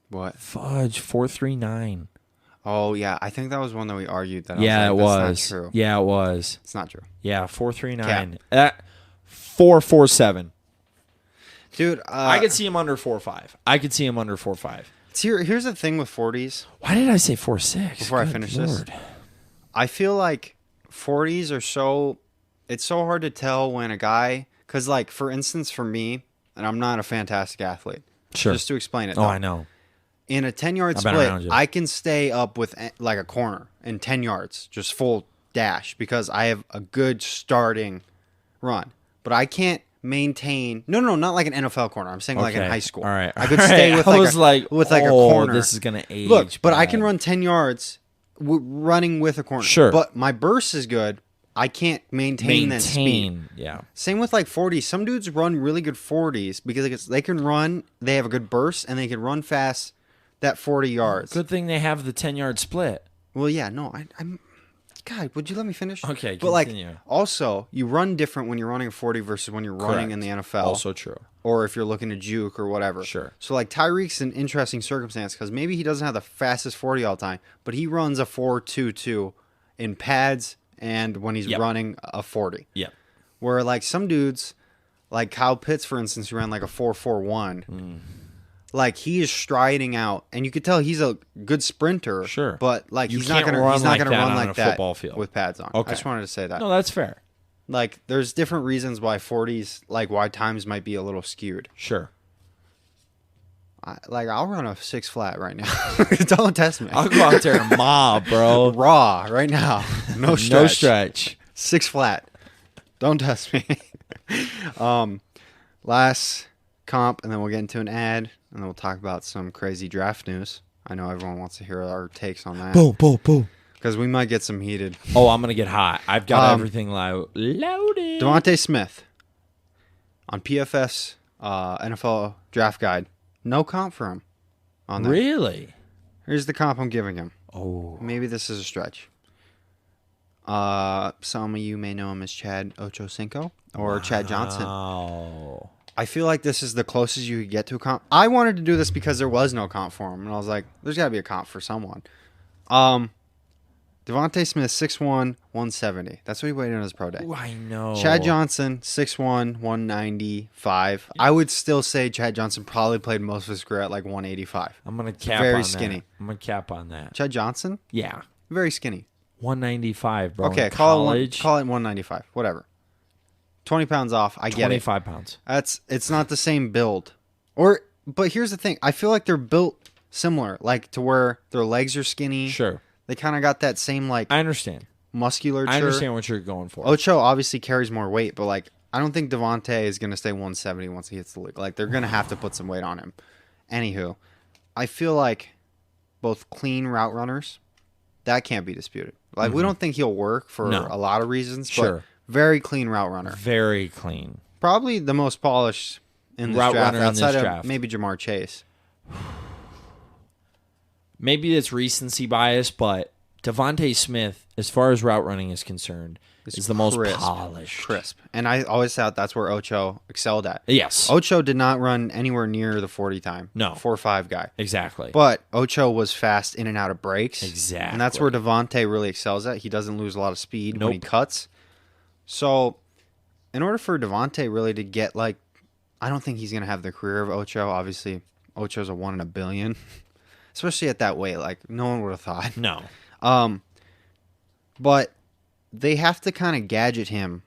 What? Fudge 4.39. Oh yeah, I think that was one that we argued that. Yeah, it was. Not true. Yeah, it was. It's not true. Yeah, 4.39. 4.47. Dude, I could see him under 4.5. I could see him under 4.5. Here's the thing with 40s. Why did I say 4.6? Before I finish this, I feel like 40s are so. It's so hard to tell when a guy, because like for instance, for me, and I'm not a fantastic athlete. Sure. Just to explain it. Oh, I know. In a 10-yard split, I can stay up with like a corner in 10 yards, just full dash, because I have a good starting run. But I can't maintain. No, not like an NFL corner. I'm saying like in high school. All right. I could stay with like a corner. This is gonna age. Look, but I can run 10 yards running with a corner. Sure. But my burst is good. I can't maintain that speed. Yeah. Same with like 40s. Some dudes run really good 40s because they can run. They have a good burst and they can run fast. That 40 yards. Good thing they have the 10-yard split. Well, yeah, no, I'm. God, would you let me finish? Okay, but continue. like, also, you run different when you're running a 40 versus when you're running in the NFL. Also true. Or if you're looking to juke or whatever. Sure. So like Tyreek's an interesting circumstance because maybe he doesn't have the fastest 40 all the time, but he runs a 4.22 in pads and when he's running a 40. Yeah. Where like some dudes, like Kyle Pitts, for instance, who ran like a 4.41. Like he is striding out, and you could tell he's a good sprinter. Sure, but like he's not gonna run like that football field with pads on. Okay. I just wanted to say that. No, that's fair. Like there's different reasons why 40s, like why times might be a little skewed. Sure. I'll run a 6 flat right now. Don't test me. I'll go out there and mob, bro. Raw right now. No stretch. No stretch. 6 flat. Don't test me. Last comp, and then we'll get into an ad, and then we'll talk about some crazy draft news. I know everyone wants to hear our takes on that. Boom, boom, boom. Because we might get some heated. Oh, I'm going to get hot. I've got everything loaded. Devontae Smith on PFS NFL Draft Guide. No comp for him on there. Really? Here's the comp I'm giving him. Oh. Maybe this is a stretch. Some of you may know him as Chad Ochocinco or Chad Johnson. Oh. I feel like this is the closest you could get to a comp. I wanted to do this because there was no comp for him, and I was like, "There's got to be a comp for someone." Devontae Smith, 6'1", 170. That's what he weighed in his pro day. Ooh, I know. Chad Johnson, 6'1", 195. I would still say Chad Johnson probably played most of his career at like 185. I'm gonna cap very on skinny. That. I'm gonna cap on that. Chad Johnson, yeah, very skinny. 195, bro. Okay, call it 195. Whatever. 20 pounds off. I get it. 25 pounds. It's not the same build. But here's the thing. I feel like they're built similar, like to where their legs are skinny. Sure. They kind of got that same like I understand. Musculature. I understand what you're going for. Ocho obviously carries more weight, but like I don't think Devontae is going to stay 170 once he hits the league. Like they're going to have to put some weight on him. Anywho, I feel like both clean route runners, that can't be disputed. Like we don't think he'll work for a lot of reasons, but very clean route runner. Very clean. Probably the most polished in this route draft runner outside in this of draft. maybe Jamar Chase. Maybe it's recency bias, but Devontae Smith, as far as route running is concerned, is the most polished. Crisp. And I always thought that's where Ocho excelled at. Yes. Ocho did not run anywhere near the 40 time. No. 4.5 guy. Exactly. But Ocho was fast in and out of breaks. Exactly. And that's where Devontae really excels at. He doesn't lose a lot of speed when he cuts. So, in order for Devontae really to get, like, I don't think he's going to have the career of Ocho. Obviously, Ocho's a 1 in a billion. Especially at that weight. Like, no one would have thought. No. But they have to kind of gadget him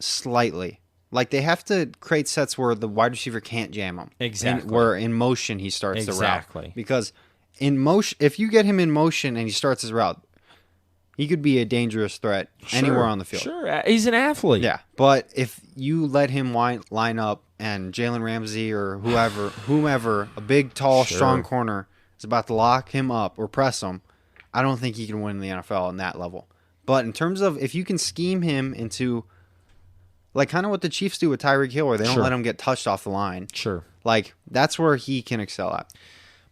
slightly. Like, they have to create sets where the wide receiver can't jam him. Exactly. Where in motion he starts the route. Exactly. Because in motion, if you get him in motion and he starts his route, he could be a dangerous threat anywhere on the field. Sure, he's an athlete. Yeah, but if you let him line up and Jalen Ramsey or whomever, a big, tall, strong corner is about to lock him up or press him, I don't think he can win in the NFL on that level. But in terms of if you can scheme him into, like, kind of what the Chiefs do with Tyreek Hill, where they don't let him get touched off the line. Sure. Like, that's where he can excel at.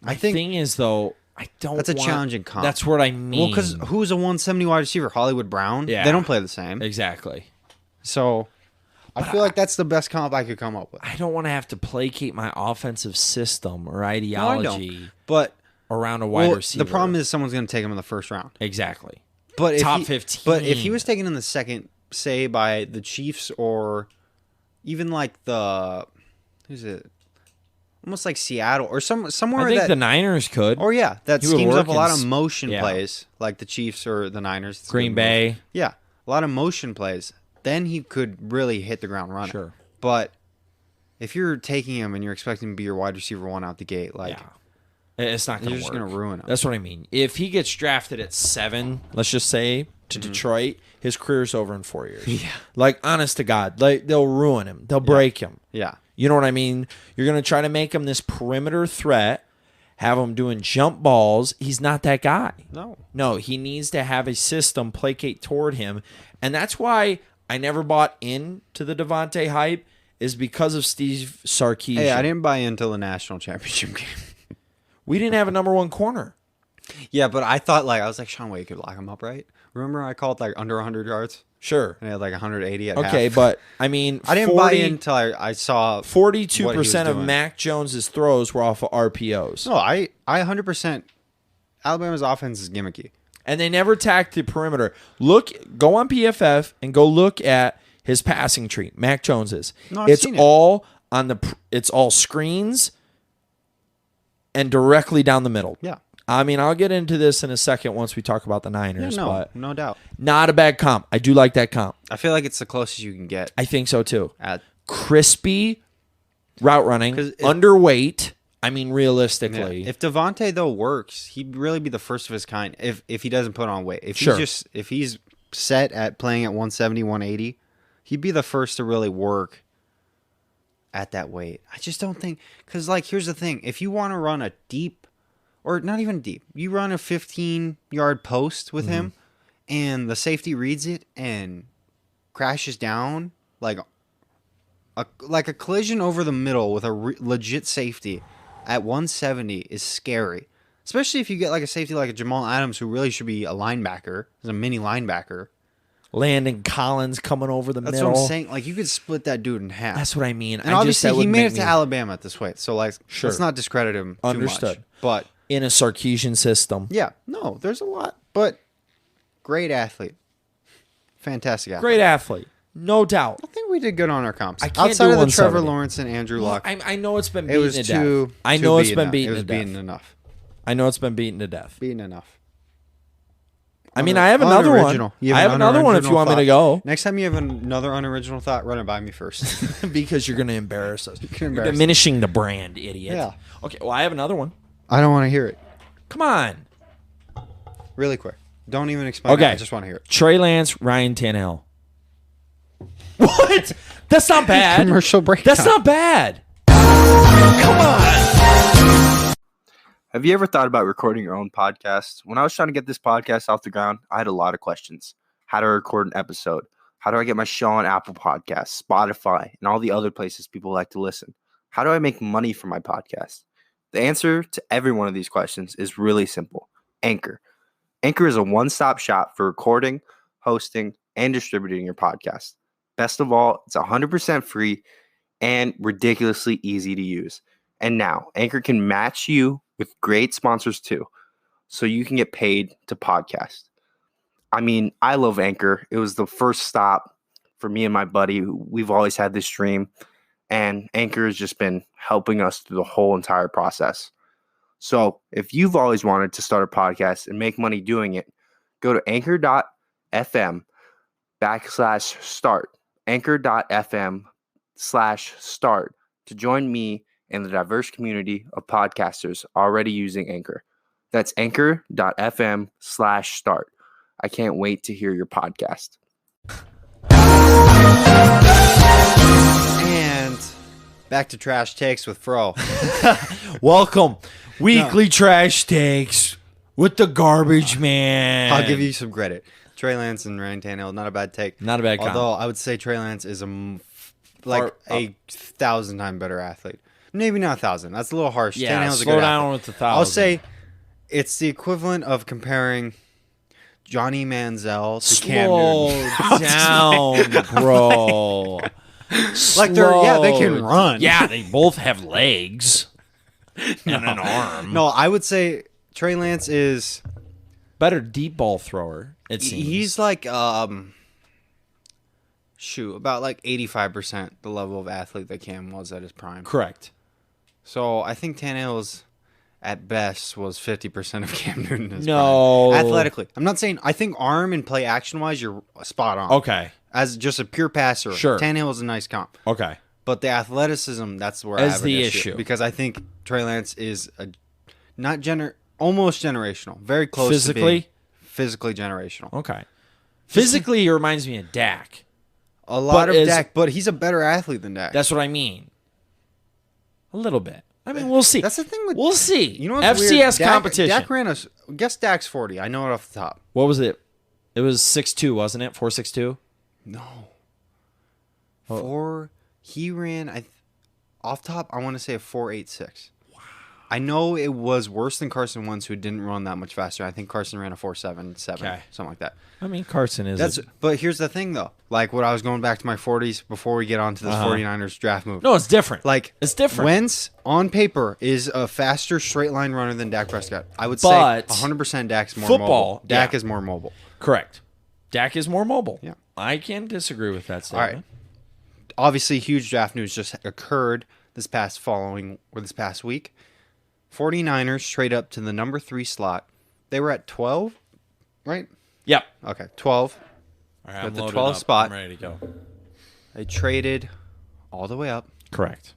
My thing is, though, I don't That's a challenging comp. That's what I mean. Well, because who's a 170 wide receiver? Hollywood Brown? Yeah. They don't play the same. Exactly. So, I feel like that's the best comp I could come up with. I don't want to have to placate my offensive system or ideology but around a wide receiver. The problem is someone's going to take him in the first round. Exactly. But Top 15. But if he was taken in the second, say, by the Chiefs or even like who's it? Almost like Seattle or somewhere. I think the Niners could. Or that schemes up a lot of motion yeah. plays, like the Chiefs or the Niners. Green Bay. Yeah, a lot of motion plays. Then he could really hit the ground running. Sure. But if you're taking him and you're expecting him to be your wide receiver one out the gate, like it's not going to work. You're just going to ruin him. That's what I mean. If he gets drafted at 7, let's just say, to Detroit, his career's over in 4 years. Yeah. Like, honest to God, like they'll ruin him. They'll break him. Yeah. You know what I mean? You're going to try to make him this perimeter threat, have him doing jump balls. He's not that guy. No, he needs to have a system placate toward him. And that's why I never bought into the Devontae hype, is because of Steve Sarkisian. Hey, I didn't buy into the national championship game. We didn't have a number one corner. Yeah, but I thought, I was like, Sean Wade could lock him up, right? Remember I called under 100 yards? Sure. And he had 180 at Okay, half. but I mean, I didn't buy in until I saw 42% of Mac Jones's throws were off of RPOs. No, I 100%. Alabama's offense is gimmicky, and they never attacked the perimeter. Go on PFF and go look at his passing tree. Mac Jones's. No, I've seen it. It's all screens and directly down the middle. Yeah. I mean, I'll get into this in a second once we talk about the Niners. But no doubt. Not a bad comp. I do like that comp. I feel like it's the closest you can get. I think so too. Crispy route running, underweight. I mean, realistically. Yeah. If Devontae, though, works, he'd really be the first of his kind if he doesn't put on weight. If he's set at playing at 170, 180, he'd be the first to really work at that weight. I just don't think, because here's the thing. If you want to run a deep, or not even deep, you run a 15-yard post with him, and the safety reads it and crashes down like a collision over the middle with a legit safety at 170 is scary. Especially if you get a safety like a Jamal Adams, who really should be a linebacker, is a mini linebacker. Landon Collins coming over the middle. That's what I'm saying. You could split that dude in half. That's what I mean. And obviously, he made it to Alabama at this weight. So, sure. Let's not discredit him too Understood. much. But in a Sarkisian system. Yeah. No, there's a lot. But great athlete. Fantastic athlete. Great athlete. No doubt. I think we did good on our comps. I can't Outside do of the 170. Trevor Lawrence and Andrew Luck. I know it's been beaten it was to too, death. I know it's been beaten to death. It was beaten enough. I know it's been beaten to death. Beaten enough. I mean, I have another one. I have another one if you want me to go. Next time you have another unoriginal thought, run it by me first. Because you're going to embarrass us. You're diminishing the brand, idiot. Yeah. Okay, well, I have another one. I don't want to hear it. Come on. Really quick. Don't even explain it. I just want to hear it. Trey Lance, Ryan Tannehill. What? That's not bad. Commercial break. That's not bad. Come on. Have you ever thought about recording your own podcast? When I was trying to get this podcast off the ground, I had a lot of questions. How do I record an episode? How do I get my show on Apple Podcasts, Spotify, and all the other places people like to listen? How do I make money from my podcast? The answer to every one of these questions is really simple. Anchor. Anchor is a one-stop shop for recording, hosting, and distributing your podcast. Best of all, it's 100% free and ridiculously easy to use. And now, Anchor can match you with great sponsors too, so you can get paid to podcast. I mean, I love Anchor. It was the first stop for me and my buddy. We've always had this dream, and Anchor has just been helping us through the whole entire process. So if you've always wanted to start a podcast and make money doing it, go to anchor.fm/start. Anchor.fm/start to join me and the diverse community of podcasters already using Anchor. That's anchor.fm/start. I can't wait to hear your podcast. And back to Trash Takes with Fro. Welcome. Weekly Trash Takes with the Garbage Man. I'll give you some credit. Trey Lance and Ryan Tannehill, not a bad take. Not a bad comp. Although I would say Trey Lance is a 1,000 times better athlete. Maybe not 1,000. That's a little harsh. Yeah, Tannehill's slow a good down athlete. with the 1,000. I'll say it's the equivalent of comparing Johnny Manziel to Cam Newton. Slow down, bro. Like they can run. Yeah, they both have legs and an arm. No, I would say Trey Lance is Better deep ball thrower, it seems. he's like about like 85% the level of athlete that Cam was at his prime. Correct. So I think Tannehill's at best was 50% of Cam Newton. No. Athletically. I'm not saying, I think arm and play action wise, you're spot on. Okay. As just a pure passer, Sure. Tannehill's a nice comp. Okay. But the athleticism, that's where I As have the an issue. Because I think Trey Lance is almost generational. Very close to being physically generational. Okay. Physically, he reminds me of Dak. A lot of Dak, but he's a better athlete than Dak. That's what I mean. A little bit. I mean, we'll see. That's the thing with... We'll see. You know what's FCS weird? competition. Dak ran a... Guess Dak's 40. I know it off the top. What was it? It was 6'2", wasn't it? 4'6". No. He ran, off top, I want to say a 4.86. Wow. I know it was worse than Carson Wentz, who didn't run that much faster. I think Carson ran a 4.77, Okay. something like that. I mean, Carson is... But here's the thing, though. Like, what I was going back to my 40s before we get on to this 49ers draft move. No, it's different. Like, it's different. Wentz, on paper, is a faster straight line runner than Dak Prescott. I would But say 100% Dak's more football, mobile. Dak yeah. is more mobile. Correct. Dak is more mobile. Yeah. I can't disagree with that All statement. right. Obviously, huge draft news just occurred this past week. 49ers trade up to the number 3 slot. They were at 12, right? Yep. Okay, 12. All right, At the loaded 12th up. spot. I'm ready to go. They traded all the way up. Correct.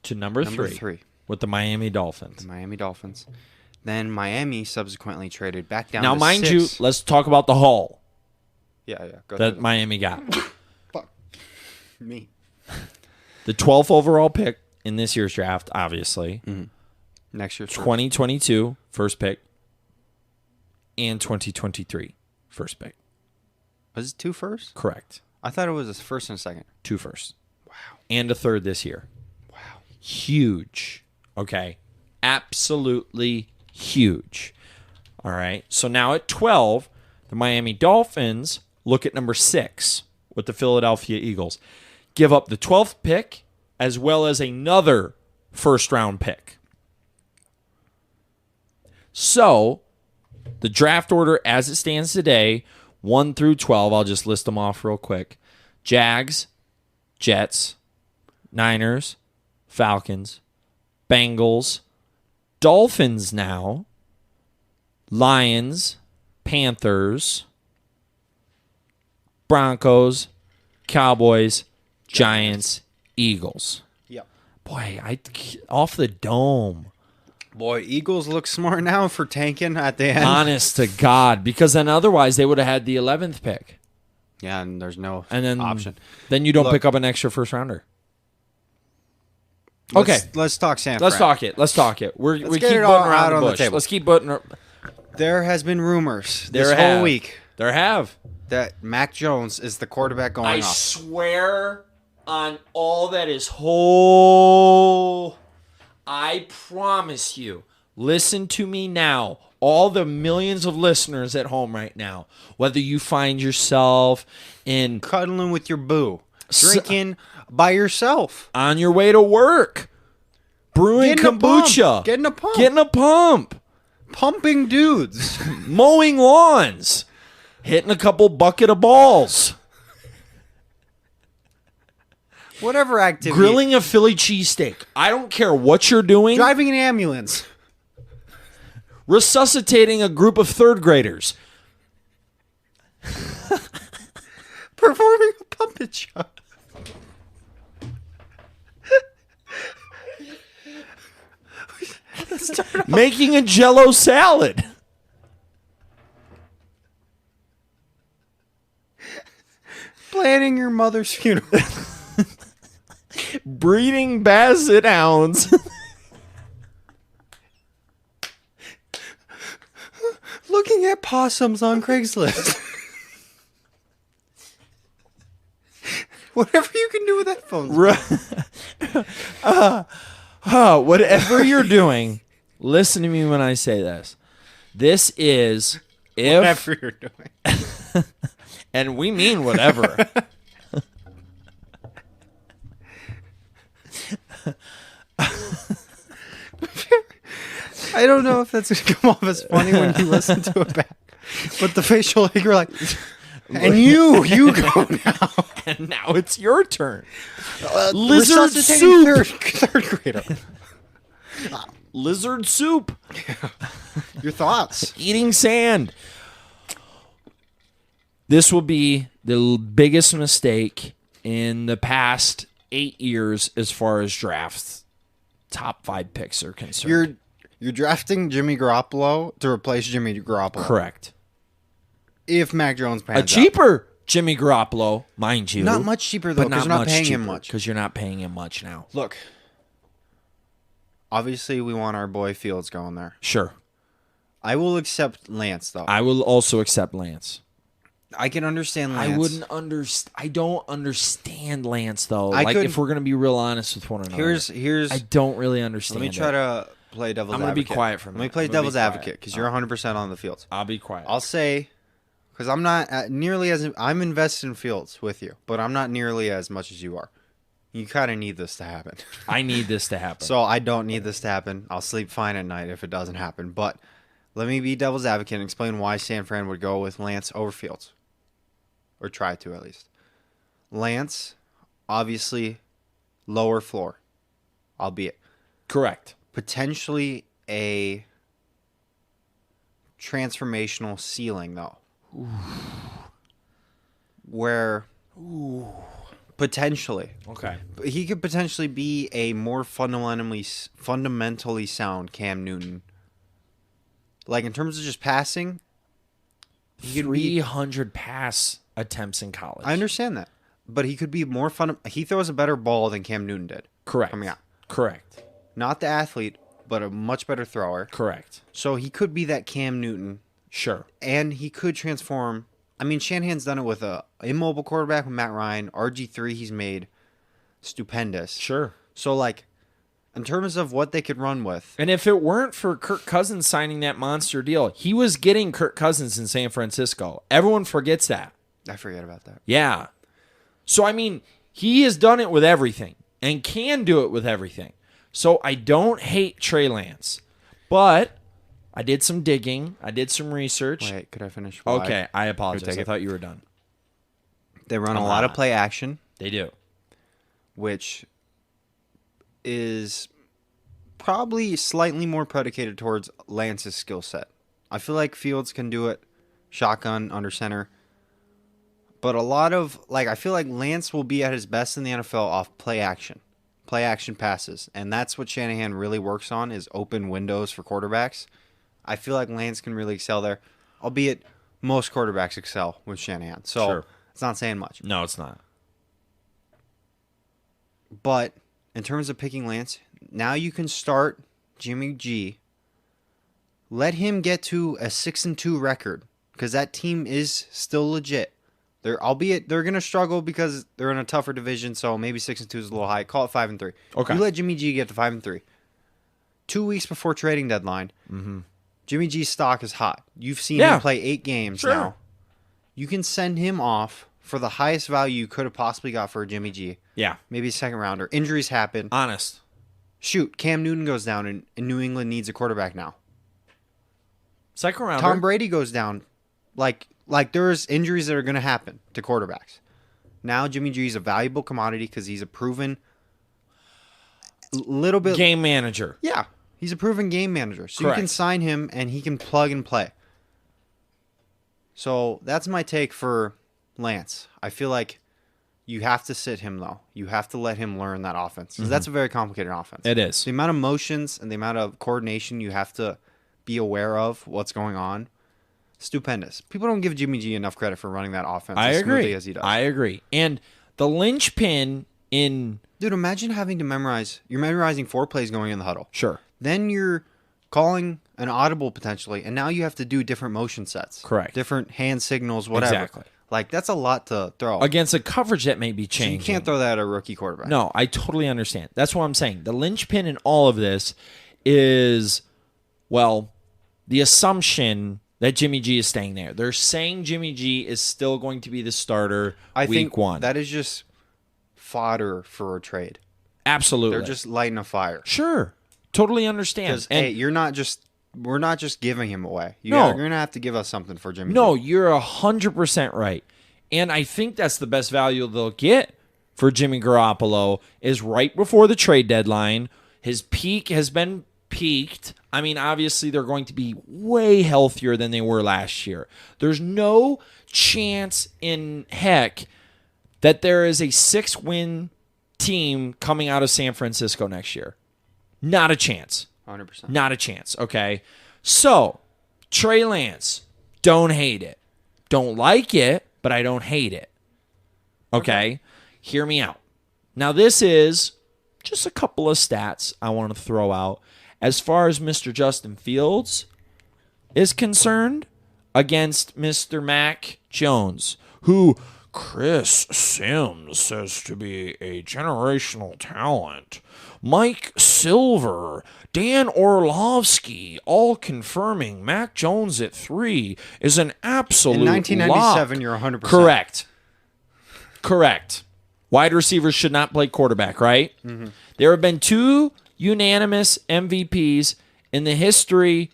To number 3 with the Miami Dolphins. The Miami Dolphins. Then Miami subsequently traded back down Now, to mind 6. you, let's talk about the haul Yeah. Go that through Miami got. Fuck. Me. The 12th overall pick in this year's draft, obviously. Next year's 2022 first pick and 2023 first pick. Was it 2 first? Correct. I thought it was a first and a second. 2 first. Wow. And a third this year. Wow. Huge. Okay. Absolutely huge. All right. So now at 12, the Miami Dolphins look at number 6 with the Philadelphia Eagles. Give up the 12th pick as well as another first-round pick. So, the draft order as it stands today, 1 through 12, I'll just list them off real quick. Jags, Jets, Niners, Falcons, Bengals, Dolphins now, Lions, Panthers, Broncos, Cowboys, Giants, Eagles. Yep. Boy, off the dome. Boy, Eagles look smart now for tanking at the end. Honest to God, because then otherwise they would have had the 11th pick. Yeah, and there's no option. Then you don't pick up an extra first rounder. Okay, let's talk San Let's Fran. talk it. Let's talk it. We get keep it putting all around out the on the bush. table. Let's keep putting. There has been rumors There this have. whole week There have. that Mac Jones is the quarterback going I off. swear on all that is whole. I promise you. Listen to me now. All the millions of listeners at home right now. Whether you find yourself in Cuddling with your boo. Drinking by yourself. on your way to work, brewing Getting a kombucha, pump. Getting a pump. getting a pump, Pumping dudes. mowing lawns, hitting a couple bucket of balls, Whatever activity. grilling a Philly cheesesteak. I don't care what you're doing. Driving an ambulance. Resuscitating a group of third graders. Performing a puppet show. Making a Jell-O salad. Planning your mother's funeral. Breeding basset hounds. Looking at possums on Craigslist. Whatever you can do with headphones. Whatever you're doing, listen to me when I say this. This is if Whatever you're doing. and we mean whatever. I don't know if that's going to come off as funny when you listen to it back. But the facial hair, you're like, and you go now. And now it's your turn. Lizard Resuscitating soup. third grader. Lizard soup. Your thoughts? Eating sand. This will be the biggest mistake in the past 8 years as far as drafts. Top 5 picks are concerned. You're drafting Jimmy Garoppolo to replace Jimmy Garoppolo. Correct. If Mac Jones pans A cheaper Jimmy Garoppolo, mind you. Not much cheaper, though, because you're not paying him much. Because you're not paying him much now. Look, obviously we want our boy Fields going there. Sure. I will accept Lance, though. I will also accept Lance. I can understand Lance. I don't understand Lance, though. If we're going to be real honest with one another. Here's. I don't really understand. Let me try to play devil's advocate. I'm going to be quiet for a minute. Let me play devil's advocate, because you're 100% on the Fields. I'll be quiet. I'll say, because I'm not nearly as... I'm invested in Fields with you, but I'm not nearly as much as you are. You kind of need this to happen. I need this to happen. So I don't need this to happen. I'll sleep fine at night if it doesn't happen. But let me be devil's advocate and explain why San Fran would go with Lance over Fields. Or try to, at least. Lance, obviously, lower floor. Albeit. Correct. Potentially a transformational ceiling, though. Ooh. Where... Ooh. Potentially. Okay. He could potentially be a more fundamentally sound Cam Newton. Like, in terms of just passing... 300 pass attempts in college. I understand that. But he could be more fun. He throws a better ball than Cam Newton did. Correct. Coming out. Correct. Not the athlete, but a much better thrower. Correct. So he could be that Cam Newton. Sure. And he could transform. I mean, Shanahan's done it with a immobile quarterback with Matt Ryan. RG3 he's made stupendous. Sure. So, like, in terms of what they could run with. And if it weren't for Kirk Cousins signing that monster deal, he was getting Kirk Cousins in San Francisco. Everyone forgets that. I forget about that. Yeah. So, I mean, he has done it with everything and can do it with everything. So, I don't hate Trey Lance. But I did some digging. I did some research. Wait, could I finish? Okay, I apologize. I thought you were done. They run a lot of play action. They do. Which is probably slightly more predicated towards Lance's skill set. I feel like Fields can do it shotgun, under center. But a lot of, I feel like Lance will be at his best in the NFL off play action passes. And that's what Shanahan really works on, is open windows for quarterbacks. I feel like Lance can really excel there, albeit most quarterbacks excel with Shanahan. So sure. It's not saying much. No, it's not. But in terms of picking Lance, now you can start Jimmy G. Let him get to a 6-2 record, because that team is still legit. Albeit they're gonna struggle because they're in a tougher division, so maybe 6-2 is a little high. Call it 5-3. Okay. You let Jimmy G get to 5-3. 2 weeks before trading deadline, Jimmy G's stock is hot. You've seen him play 8 games now. You can send him off for the highest value you could have possibly got for a Jimmy G. Yeah. Maybe a second rounder. Injuries happen. Honest. Shoot, Cam Newton goes down, and New England needs a quarterback now. Second rounder. Tom Brady goes down. Like there's injuries that are going to happen to quarterbacks. Now Jimmy G is a valuable commodity because he's a proven little bit game manager. Yeah, he's a proven game manager. So Correct. You can sign him and he can plug and play. So that's my take for Lance. I feel like you have to sit him, though. You have to let him learn that offense. Because that's a very complicated offense. It is. The amount of motions and the amount of coordination you have to be aware of what's going on. Stupendous. People don't give Jimmy G enough credit for running that offense as smoothly as he does. I agree. And the linchpin in... Dude, imagine having to memorize... You're memorizing 4 plays going in the huddle. Sure. Then you're calling an audible potentially, and now you have to do different motion sets. Correct. Different hand signals, whatever. Exactly. Like, that's a lot to throw. Against a coverage that may be So changing. you can't throw that at a rookie quarterback. No, I totally understand. That's what I'm saying. The linchpin in all of this is, well, the assumption that Jimmy G is staying there. They're saying Jimmy G is still going to be the starter week think 1. That is just fodder for a trade. Absolutely. They're just lighting a fire. Sure. Totally understand. Because, hey, we're not just giving him away. No. You're going to have to give us something for Jimmy No, G. you're 100% right. And I think that's the best value they'll get for Jimmy Garoppolo is right before the trade deadline. His peak has been peaked. I mean, obviously, they're going to be way healthier than they were last year. There's no chance in heck that there is a 6-win team coming out of San Francisco next year. Not a chance. 100%. Not a chance, okay? So, Trey Lance, don't hate it. Don't like it, but I don't hate it. Okay? Hear me out. Now, this is just a couple of stats I want to throw out. As far as Mr. Justin Fields is concerned, against Mr. Mac Jones, who Chris Sims says to be a generational talent. Mike Silver, Dan Orlovsky, all confirming Mac Jones at 3 is an absolute In 1997, lock. you're 100%. Correct. Wide receivers should not play quarterback, right? Mm-hmm. There have been 2 unanimous MVPs in the history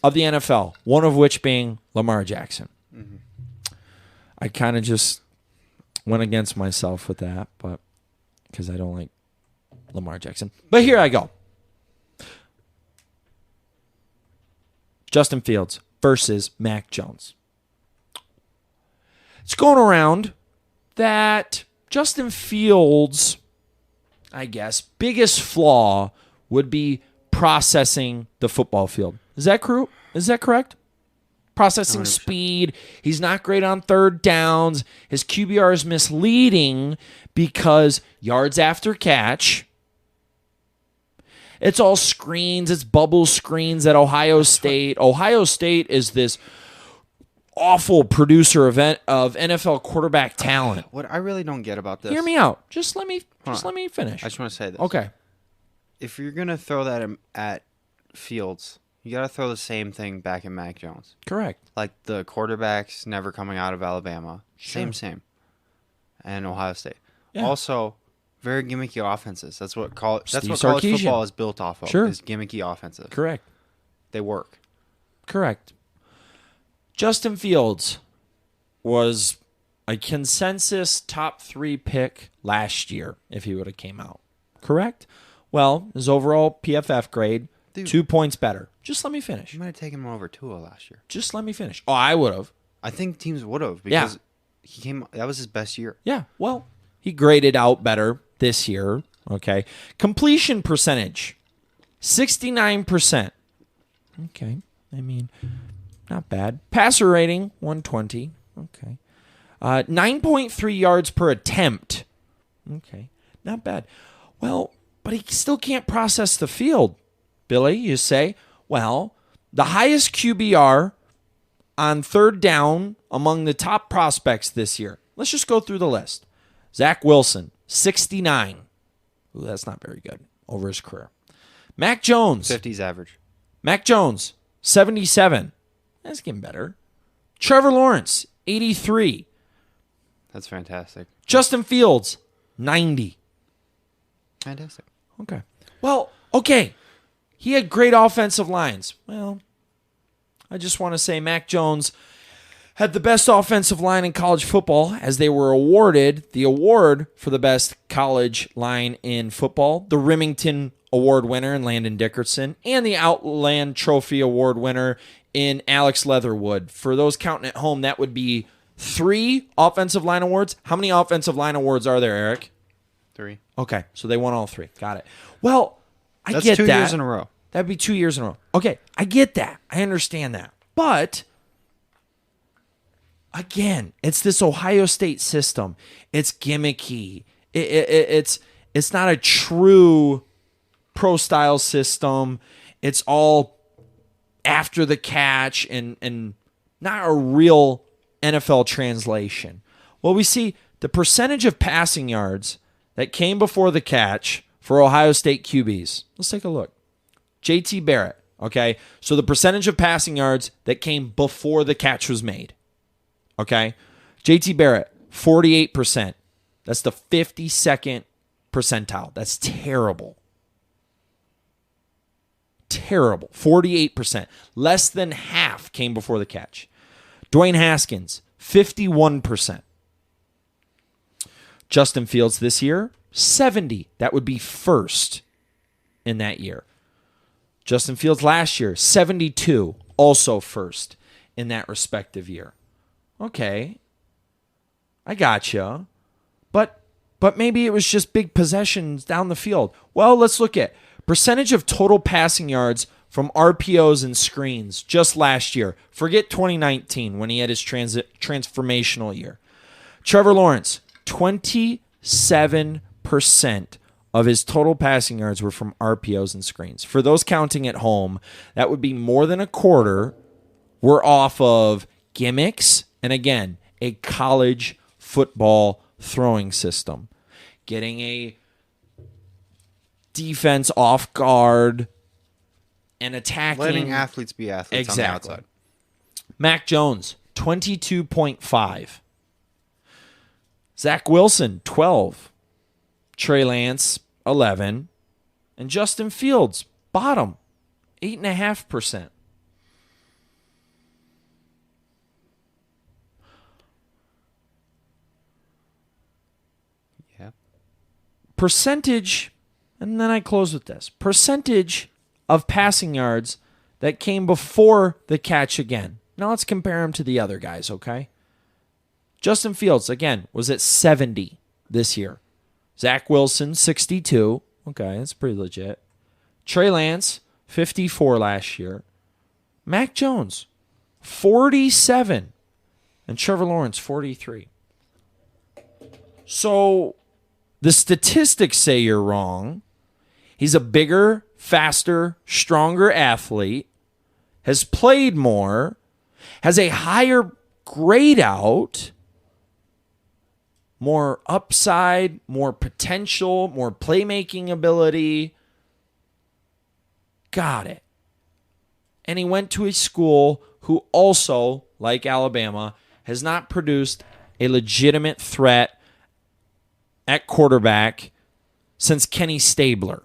of the NFL, one of which being Lamar Jackson. Mm-hmm. I kind of just went against myself with that, but because I don't like Lamar Jackson. But here I go. Justin Fields versus Mac Jones. It's going around that Justin Fields, I guess, biggest flaw would be processing the football field. Is that true? Is that correct? Processing 100%. speed. He's not great on third downs. His QBR is misleading because yards after catch. It's all screens. It's bubble screens at Ohio State. Ohio State is this awful producer of NFL quarterback talent. What I really don't get about this. Hear me out. Just let me finish. I just want to say this. Okay. If you're going to throw that at Fields, you got to throw the same thing back at Mac Jones. Correct. Like the quarterbacks never coming out of Alabama. Sure. Same. And Ohio State. Yeah. Also, very gimmicky offenses. That's what college Steve football Sarkisian. is built off of. Sure. Is gimmicky offenses. Correct. They work. Correct. Justin Fields was a consensus top 3 pick last year if he would have came out. Correct? Well, his overall PFF grade, Dude. 2 points better. Just let me finish. You might have taken him over Tua last year. Just let me finish. Oh, I would have. I think teams would have because that was his best year. Yeah, well, he graded out better this year. Okay. Completion percentage, 69%. Okay. I mean, not bad. Passer rating, 120. Okay. 9.3 yards per attempt. Okay. Not bad. Well, but he still can't process the field. Billy, you say, well, the highest QBR on third down among the top prospects this year. Let's just go through the list. Zach Wilson, 69. Ooh, that's not very good over his career. Mac Jones. 50's average. Mac Jones, 77. That's getting better. Trevor Lawrence, 83. That's fantastic. Justin Fields, 90. Fantastic. Okay. Well, okay. He had great offensive lines. Well, I just want to say Mac Jones had the best offensive line in college football as they were awarded the award for the best college line in football. The Remington Award winner in Landon Dickerson and the Outland Trophy Award winner in Alex Leatherwood. For those counting at home, that would be 3 offensive line awards. How many offensive line awards are there, Eric? 3. Okay, so they won all 3. Got it. Well, That's get 2 that. years in a row. That'd be 2 years in a row. Okay, I get that. I understand that. But, again, it's this Ohio State system. It's gimmicky. It's not a true pro-style system. It's all after the catch and not a real NFL translation. Well, we see the percentage of passing yards that came before the catch for Ohio State QBs. Let's take a look. JT Barrett, okay? So the percentage of passing yards that came before the catch was made, okay? JT Barrett, 48%. That's the 52nd percentile. That's terrible. Terrible. 48%. Less than half came before the catch. Dwayne Haskins, 51%. Justin Fields this year, 70. That would be first in that year. Justin Fields last year, 72. Also first in that respective year. Okay. I gotcha. But maybe it was just big possessions down the field. Well, let's look at percentage of total passing yards from RPOs and screens just last year. Forget 2019 when he had his transformational year. Trevor Lawrence, 27% of his total passing yards were from RPOs and screens. For those counting at home, that would be more than a quarter were off of gimmicks and, again, a college football throwing system. Getting a defense off guard and attacking. Letting athletes be athletes on the outside. Mac Jones, 22.5. Zach Wilson, 12. Trey Lance, 11. And Justin Fields, bottom, 8.5%. Yeah. Percentage, and then I close with this. Percentage of passing yards that came before the catch again. Now let's compare him to the other guys, okay? Justin Fields, again, was at 70 this year. Zach Wilson, 62. Okay, that's pretty legit. Trey Lance, 54 last year. Mac Jones, 47. And Trevor Lawrence, 43. So the statistics say you're wrong. He's a bigger, faster, stronger athlete, has played more, has a higher grade out, more upside, more potential, more playmaking ability. Got it. And he went to a school who also, like Alabama, has not produced a legitimate threat at quarterback since Kenny Stabler.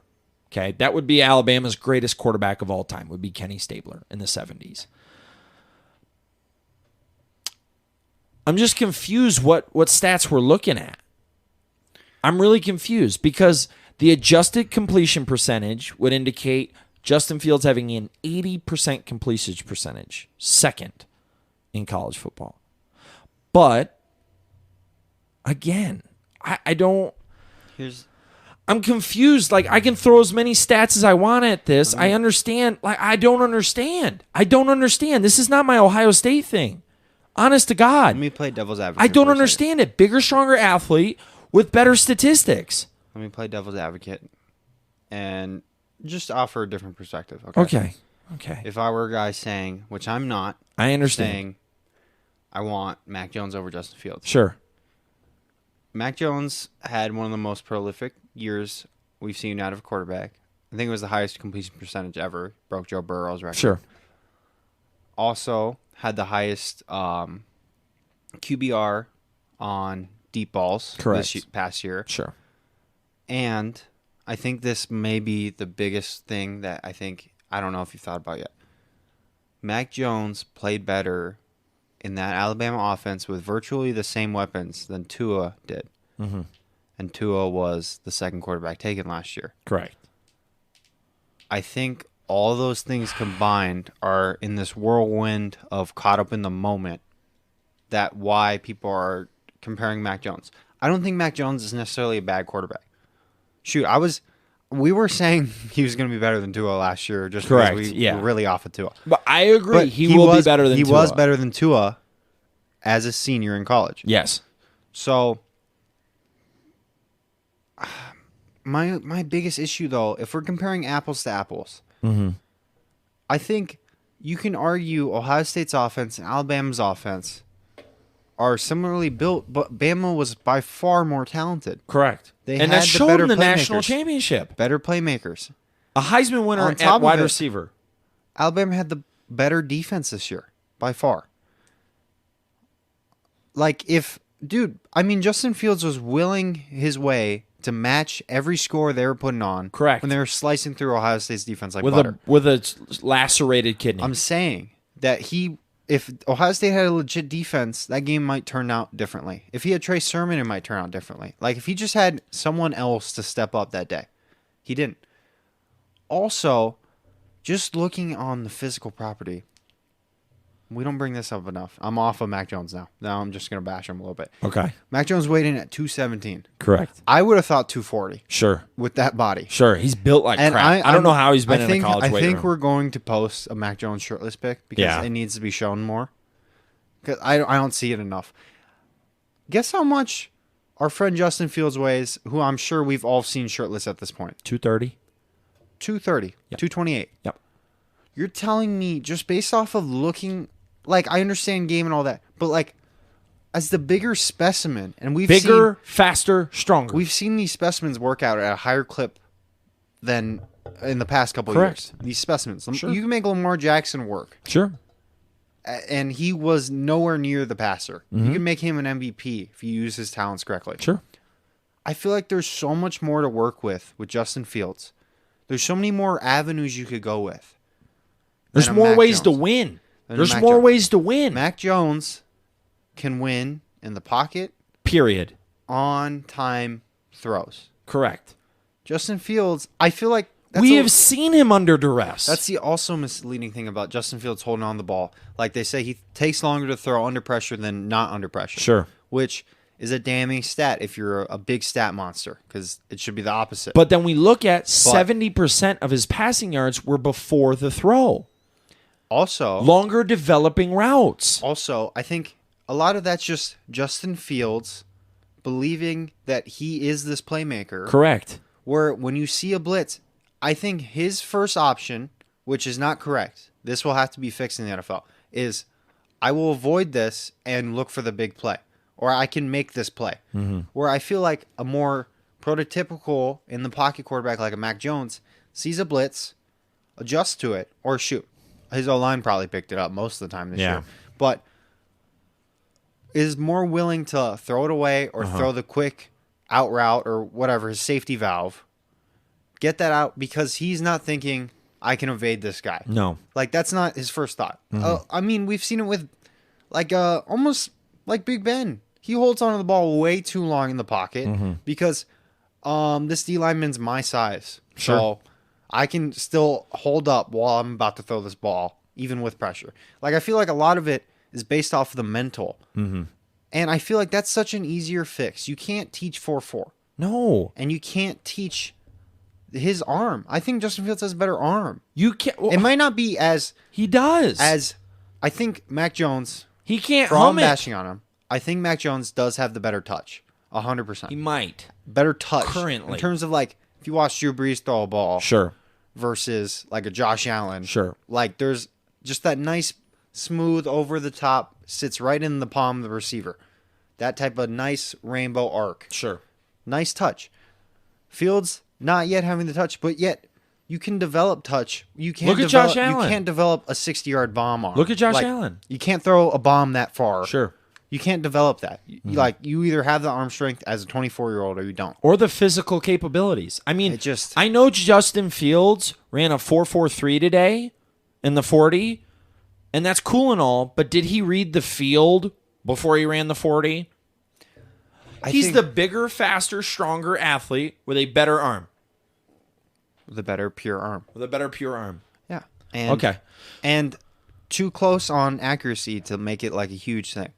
Okay, that would be Alabama's greatest quarterback of all time, would be Kenny Stabler in the 70s. I'm just confused what stats we're looking at. I'm really confused because the adjusted completion percentage would indicate Justin Fields having an 80% completion percentage, second in college football. But, again, I don't... I'm confused. Like, I can throw as many stats as I want at this. I understand. Like, I don't understand. This is not my Ohio State thing. Honest to God. Let me play devil's advocate. I don't understand it. Bigger, stronger athlete with better statistics. Let me play devil's advocate and just offer a different perspective. Okay. If I were a guy saying, which I'm not, I understand. saying I want Mac Jones over Justin Fields. Sure. Mac Jones had one of the most prolific years we've seen out of a quarterback. I think it was the highest completion percentage ever. Broke Joe Burrow's record. Sure. Also had the highest QBR on deep balls this past year. Sure. And I think this may be the biggest thing that I don't know if you've thought about yet. Mac Jones played better in that Alabama offense with virtually the same weapons than Tua did. Mm-hmm. And Tua was the second quarterback taken last year. Correct. I think all those things combined are in this whirlwind of caught up in the moment that why people are comparing Mac Jones. I don't think Mac Jones is necessarily a bad quarterback. Shoot, we were saying he was going to be better than Tua last year just because we were really off of Tua. But I agree. But he will be better than Tua. He was better than Tua as a senior in college. Yes. So my biggest issue, though, if we're comparing apples to apples, mm-hmm. I think you can argue Ohio State's offense and Alabama's offense are similarly built, but Bama was by far more talented. Correct. They and had that the showed better in the national playmakers. championship. Better playmakers. A Heisman winner On at top of wide it, receiver. Alabama had the better defense this year, by far. Like, Justin Fields was willing his way to match every score they were putting on. Correct. When they were slicing through Ohio State's defense like with butter. with a lacerated kidney. I'm saying that if Ohio State had a legit defense, that game might turn out differently. If he had Trey Sermon, it might turn out differently. Like, if he just had someone else to step up that day. He didn't. Also, just looking on the physical property, we don't bring this up enough. I'm off of Mac Jones now. Now I'm just going to bash him a little bit. Okay. Mac Jones weighed in at 217. Correct. I would have thought 240 Sure. with that body. Sure. He's built like And crap. I don't know how he's been in the college weight I think room. we're going to post a Mac Jones shirtless pic because it needs to be shown more. Because I don't see it enough. Guess how much our friend Justin Fields weighs, who I'm sure we've all seen shirtless at this point. 230. 230. Yep. 228. Yep. You're telling me just based off of looking, like, I understand game and all that, but like as the bigger specimen, and bigger, faster, stronger. We've seen these specimens work out at a higher clip than in the past couple of years. These specimens. Sure. You can make Lamar Jackson work. Sure. And he was nowhere near the passer. Mm-hmm. You can make him an MVP if you use his talents correctly. Sure. I feel like there's so much more to work with Justin Fields. There's so many more avenues you could go with. There's more ways to win. There's more ways to win. Mac Jones can win in the pocket. Period. On time throws. Correct. Justin Fields, I feel like we have seen him under duress. That's the also misleading thing about Justin Fields holding on the ball. Like they say, he takes longer to throw under pressure than not under pressure. Sure. Which is a damning stat if you're a big stat monster, because it should be the opposite. But then we look at 70% of his passing yards were before the throw. Also, longer developing routes. Also, I think a lot of that's just Justin Fields believing that he is this playmaker. Correct. Where when you see a blitz, I think his first option, which is not correct, this will have to be fixed in the NFL, is I will avoid this and look for the big play. Or I can make this play. Mm-hmm. Where I feel like a more prototypical in the pocket quarterback like a Mac Jones sees a blitz, adjusts to it, or shoot. His O-line probably picked it up most of the time this year. But is more willing to throw it away or throw the quick out route or whatever, his safety valve. Get that out because he's not thinking, I can evade this guy. No. Like, that's not his first thought. I mean, we've seen it with, like, almost like Big Ben. He holds onto the ball way too long in the pocket because this D lineman's my size. Sure. So I can still hold up while I'm about to throw this ball, even with pressure. Like, I feel like a lot of it is based off of the mental. Mm-hmm. And I feel like that's such an easier fix. You can't teach 4-4. No. And you can't teach his arm. I think Justin Fields has a better arm. You can't. Well, it might not be as... He does. As I think Mac Jones... He can't for all hum it. bashing on him, I think Mac Jones does have the better touch. 100%. He might. Better touch. Currently. In terms of, like, if you watch Drew Brees throw a ball. Sure. Versus, like, a Josh Allen. Sure. Like, there's just that nice, smooth, over-the-top, sits right in the palm of the receiver. That type of nice rainbow arc. Sure. Nice touch. Fields, not yet having the touch, but yet you can develop touch. You can't Look at develop, Josh Allen. You can't develop a 60-yard bomb on. Look at Josh Allen. You can't throw a bomb that far. Sure. You can't develop that. Like, you either have the arm strength as a 24-year-old or you don't. Or the physical capabilities. I mean, It just- I know Justin Fields ran a 4.43 today in the 40, and that's cool and all, but did he read the field before he ran the 40? He's the bigger, faster, stronger athlete with a better arm. With a better pure arm. With a better pure arm. Yeah. And, Okay. And too close on accuracy to make it like a huge thing.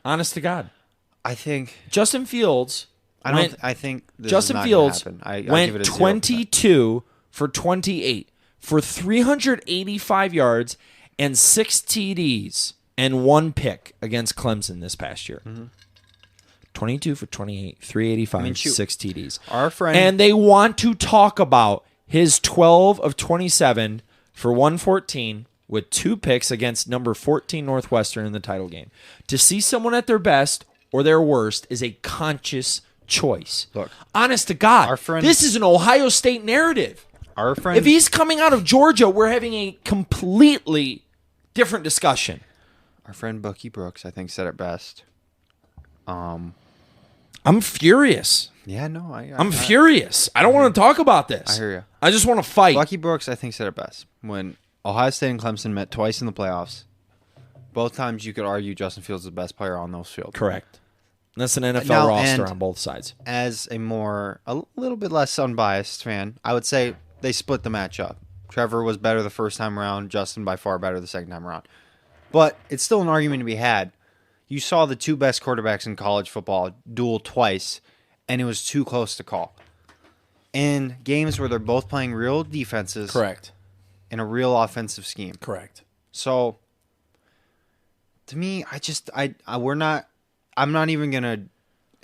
Honest to God. I think Justin Fields I think this Justin is not Fields gonna happen. I went give it a 0%. 22 for 28 for 385 yards and 6 TDs and 1 pick against Clemson this past year. 22 for 28, 385, 6 TDs. Our friend And they want to talk about his 12 of 27 for 114 with 2 picks against number 14 Northwestern in the title game. To see someone at their best or their worst is a conscious choice. Look, honest to God, this is an Ohio State narrative. Our friend, if he's coming out of Georgia, we're having a completely different discussion. Our friend Bucky Brooks, I think, said it best. I'm furious. Yeah, no, I'm furious. I don't want to talk about this. I hear you. I just want to fight. Bucky Brooks, I think, said it best. When Ohio State and Clemson met twice in the playoffs, both times you could argue Justin Fields is the best player on those fields. Correct. And that's an NFL roster on both sides. As a little bit less unbiased fan, I would say they split the matchup. Trevor was better the first time around. Justin by far better the second time around. But it's still an argument to be had. You saw the 2 best quarterbacks in college football duel twice, and it was too close to call. In games where they're both playing real defenses. Correct. In a real offensive scheme. Correct. So, to me, I'm not even going to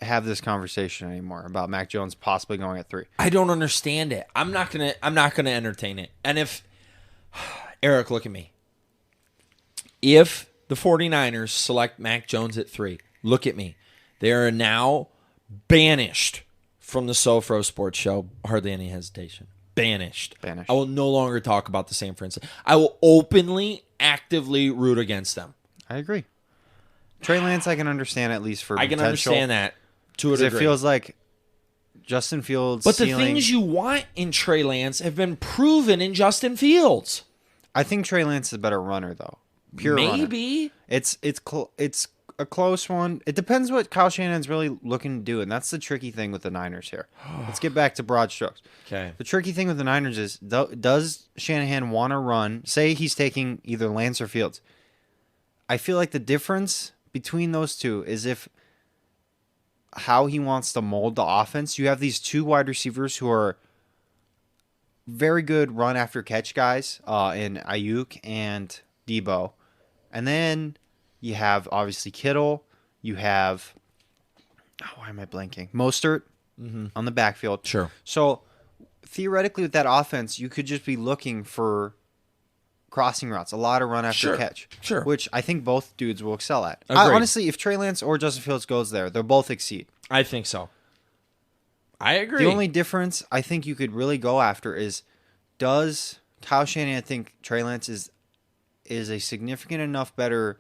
have this conversation anymore about Mac Jones possibly going at 3. I don't understand it. I'm not gonna entertain it. And if Eric, look at me. If the 49ers select Mac Jones at 3, look at me. They are now banished from the SoFro Sports Show. Hardly any hesitation. Banished. I will no longer talk about the San Francisco. I will openly, actively root against them. I agree. Trey Lance, I can understand at least for I can understand that to a degree. It feels like Justin Fields. But the things you want in Trey Lance have been proven in Justin Fields. I think Trey Lance is a better runner, though. Maybe runner. It's a close one. It depends what Kyle Shanahan's really looking to do, and that's the tricky thing with the Niners here. Let's get back to broad strokes. Okay. The tricky thing with the Niners is, does Shanahan want to run? Say he's taking either Lance or Fields. I feel like the difference between those two is how he wants to mold the offense. You have these 2 wide receivers who are very good run after catch guys in Ayuk and Debo. And then you have obviously Kittle. You have, why am I blanking? Mostert on the backfield. Sure. So theoretically with that offense, you could just be looking for crossing routes, a lot of run after catch. Sure. Which I think both dudes will excel at. Agreed. Honestly, if Trey Lance or Justin Fields goes there, they'll both exceed. I think so. I agree. The only difference I think you could really go after is, does Kyle Shanahan think Trey Lance is a significant enough better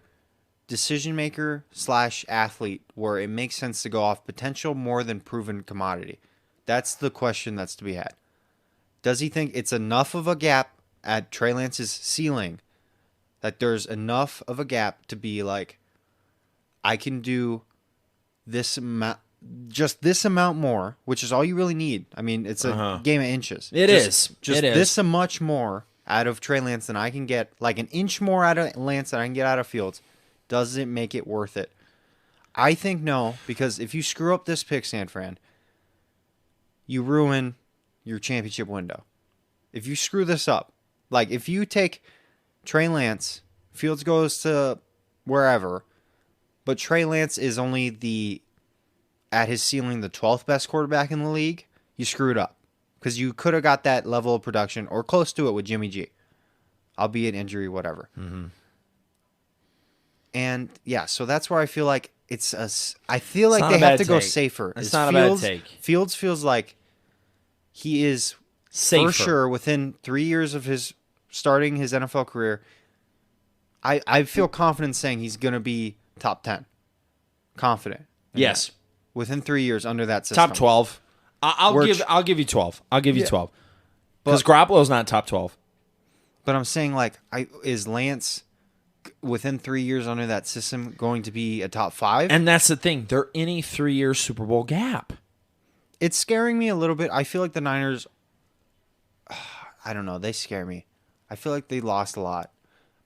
decision maker / athlete where it makes sense to go off potential more than proven commodity? That's the question that's to be had. Does he think it's enough of a gap at Trey Lance's ceiling that there's enough of a gap to be like, I can do this amount, just this amount more, which is all you really need. I mean, it's a game of inches. It is. Just this a much more out of Trey Lance than I can get, like an inch more out of Lance than I can get out of Fields. Does it make it worth it? I think no, because if you screw up this pick, San Fran, you ruin your championship window. If you screw this up, like if you take Trey Lance, Fields goes to wherever, but Trey Lance is only at his ceiling, the 12th best quarterback in the league, you screwed up. Because you could have got that level of production or close to it with Jimmy G. Albeit injury, whatever. Mm-hmm. And yeah, so that's where I feel like I feel like they have to go safer. It's not a bad take. Fields feels like he is safer. For sure within 3 years of his starting his NFL career. I feel confident saying he's going to be top 10. Confident. Yes. That. Within 3 years under that system. Top 12. I'll give you 12. I'll give you 12. Because Garoppolo's not top 12. But I'm saying, like, is Lance within 3 years under that system going to be a top 5? And that's the thing. They're in a 3-year Super Bowl gap. It's scaring me a little bit. I feel like the Niners, I don't know, they scare me. I feel like they lost a lot.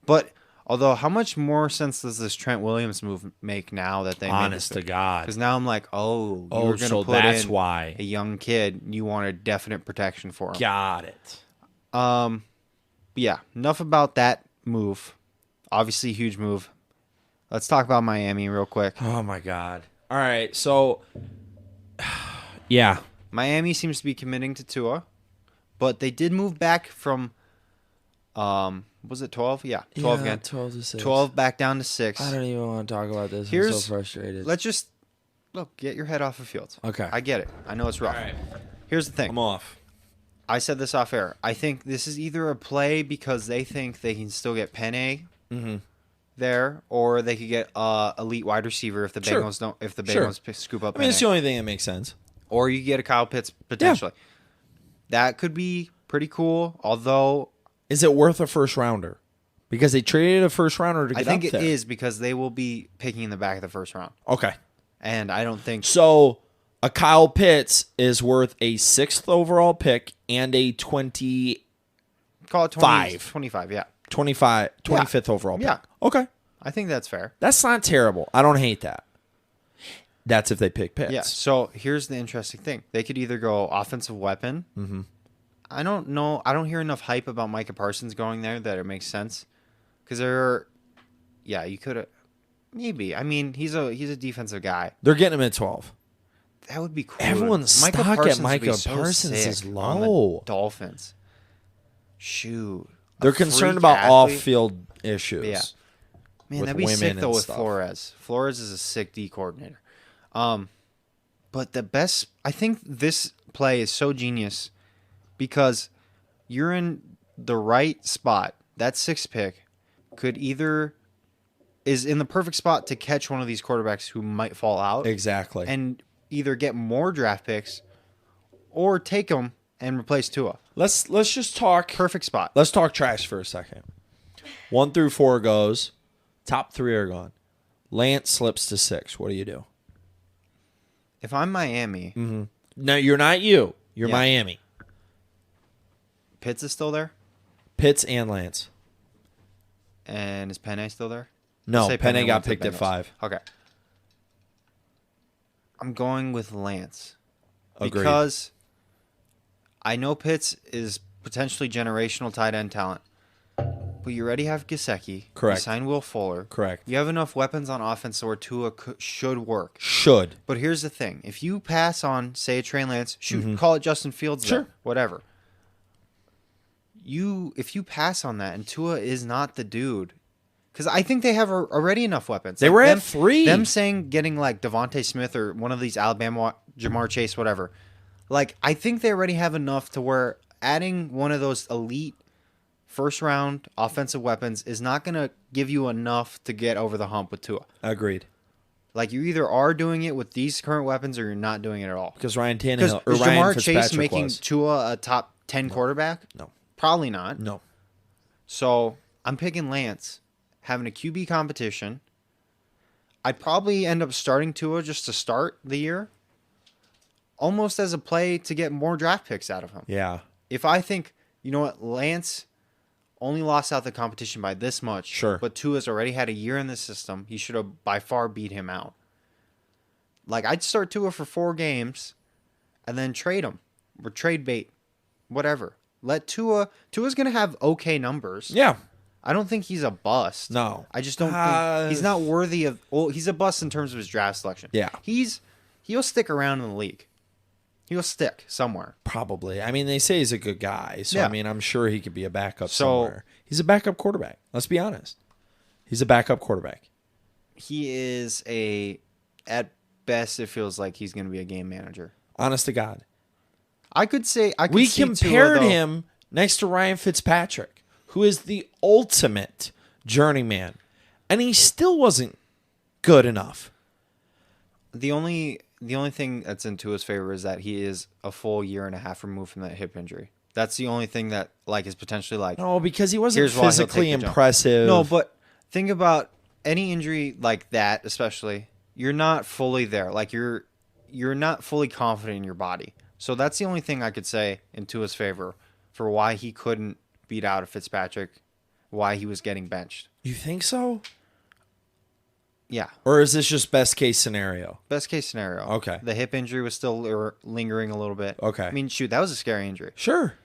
But although, how much more sense does this Trent Williams move make now that they honest to God? Because now I'm like, you're going to put that's in why a young kid. You want a definite protection for him. Got it. Yeah, enough about that move. Obviously, huge move. Let's talk about Miami real quick. Oh, my God. All right, so, yeah. Miami seems to be committing to Tua, but they did move back from Was it 12? Yeah, 12 again. 12 to 6. 12 back down to 6. I don't even want to talk about this. I'm so frustrated. Let's just get your head off of Fields. Okay. I get it. I know it's rough. All right. Here's the thing. I'm off. I said this off air. I think this is either a play because they think they can still get Penny there, or they could get elite wide receiver if the Bengals don't. If the Bengals scoop up. I mean, it's the only thing that makes sense. Or you get a Kyle Pitts potentially. Yeah. That could be pretty cool. Although, is it worth a first rounder? Because they traded a first rounder to get up there. I think it is because they will be picking in the back of the first round. Okay. And I don't think so. A Kyle Pitts is worth a 6th overall pick and a 25. Call it 25, yeah. 25th overall pick. Yeah. Okay. I think that's fair. That's not terrible. I don't hate that. That's if they pick Pitts. Yeah. So here's the interesting thing. They could either go offensive weapon. Mm-hmm. I don't know. I don't hear enough hype about Micah Parsons going there that it makes sense. Because you could have. Maybe. I mean, he's a defensive guy. They're getting him at 12. That would be cool. Everyone's stock at Micah Parsons is low. Dolphins. Shoot. They're concerned about off-field issues. Yeah. Man, that'd be sick, though, with Flores. Flores is a sick D coordinator. But the best... I think this play is so genius because you're in the right spot. That 6th pick is in the perfect spot to catch one of these quarterbacks who might fall out. Exactly. And either get more draft picks or take them and replace Tua. Let's just talk perfect spot. Let's talk trash for a second. 1 through 4 goes. Top 3 are gone. Lance slips to 6. What do you do? If I'm Miami, no, you're not you. You're Miami. Pitts is still there. Pitts and Lance. And is Penny still there? No, Penny got picked at 5. Okay. I'm going with Lance. Agreed. Because I know Pitts is potentially generational tight end talent. But you already have Gesicki. Correct. You signed Will Fuller. Correct. You have enough weapons on offense where Tua should work. Should. But here's the thing. If you pass on, say, a Trey Lance, call it Justin Fields. Sure. There, whatever. If you pass on that and Tua is not the dude... Because I think they have already enough weapons. They were at 3. Them saying getting like Devontae Smith or one of these Alabama, Jamar Chase, whatever. Like, I think they already have enough to where adding one of those elite first-round offensive weapons is not going to give you enough to get over the hump with Tua. Agreed. Like, you either are doing it with these current weapons or you're not doing it at all. Because Ryan Tannehill or is Ryan Jamar Fitzpatrick Chase making Tua a top 10 quarterback? No. Probably not. No. So, I'm picking Lance. Having a QB competition. I'd probably end up starting Tua just to start the year. Almost as a play to get more draft picks out of him. Yeah. If I think, you know what, Lance only lost out the competition by this much. Sure. But Tua's already had a year in the system. He should have by far beat him out. Like, I'd start Tua for 4 games and then trade him. Or trade bait. Whatever. Let Tua's going to have okay numbers. Yeah. I don't think he's a bust. No. I just don't think he's not worthy of... Well, he's a bust in terms of his draft selection. Yeah. He'll stick around in the league. He'll stick somewhere. Probably. I mean, they say he's a good guy. So, yeah. I mean, I'm sure he could be a backup somewhere. He's a backup quarterback. Let's be honest. He's a backup quarterback. He is at best, it feels like he's going to be a game manager. Honest to God. We compared him next to Ryan Fitzpatrick, who is the ultimate journeyman, and he still wasn't good enough. The only thing that's in Tua's favor is that he is a full year and a half removed from that hip injury. That's the only thing that is potentially No, because he wasn't physically impressive. No, but think about any injury like that, especially. You're not fully there. Like you're not fully confident in your body. So that's the only thing I could say in Tua's favor for why he couldn't beat out a Fitzpatrick, why he was getting benched. You think so? Yeah. Or is this just best case scenario? Best case scenario. Okay. The hip injury was still lingering a little bit. Okay. I mean, shoot, that was a scary injury. Sure.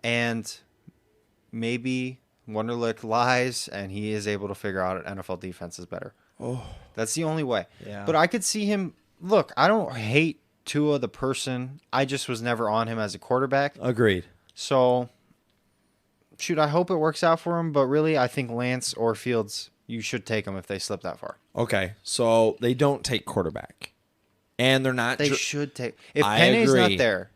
And maybe Wonderlic lies and he is able to figure out NFL defense is better. Oh. That's the only way. Yeah. But I could see him. Look, I don't hate Tua the person. I just was never on him as a quarterback. Agreed. So, Shoot, I hope it works out for him, but really, I think Lance or Fields, you should take them if they slip that far. Okay, so they don't take quarterback. And they're not... They should take... If I Penne's agree. not there...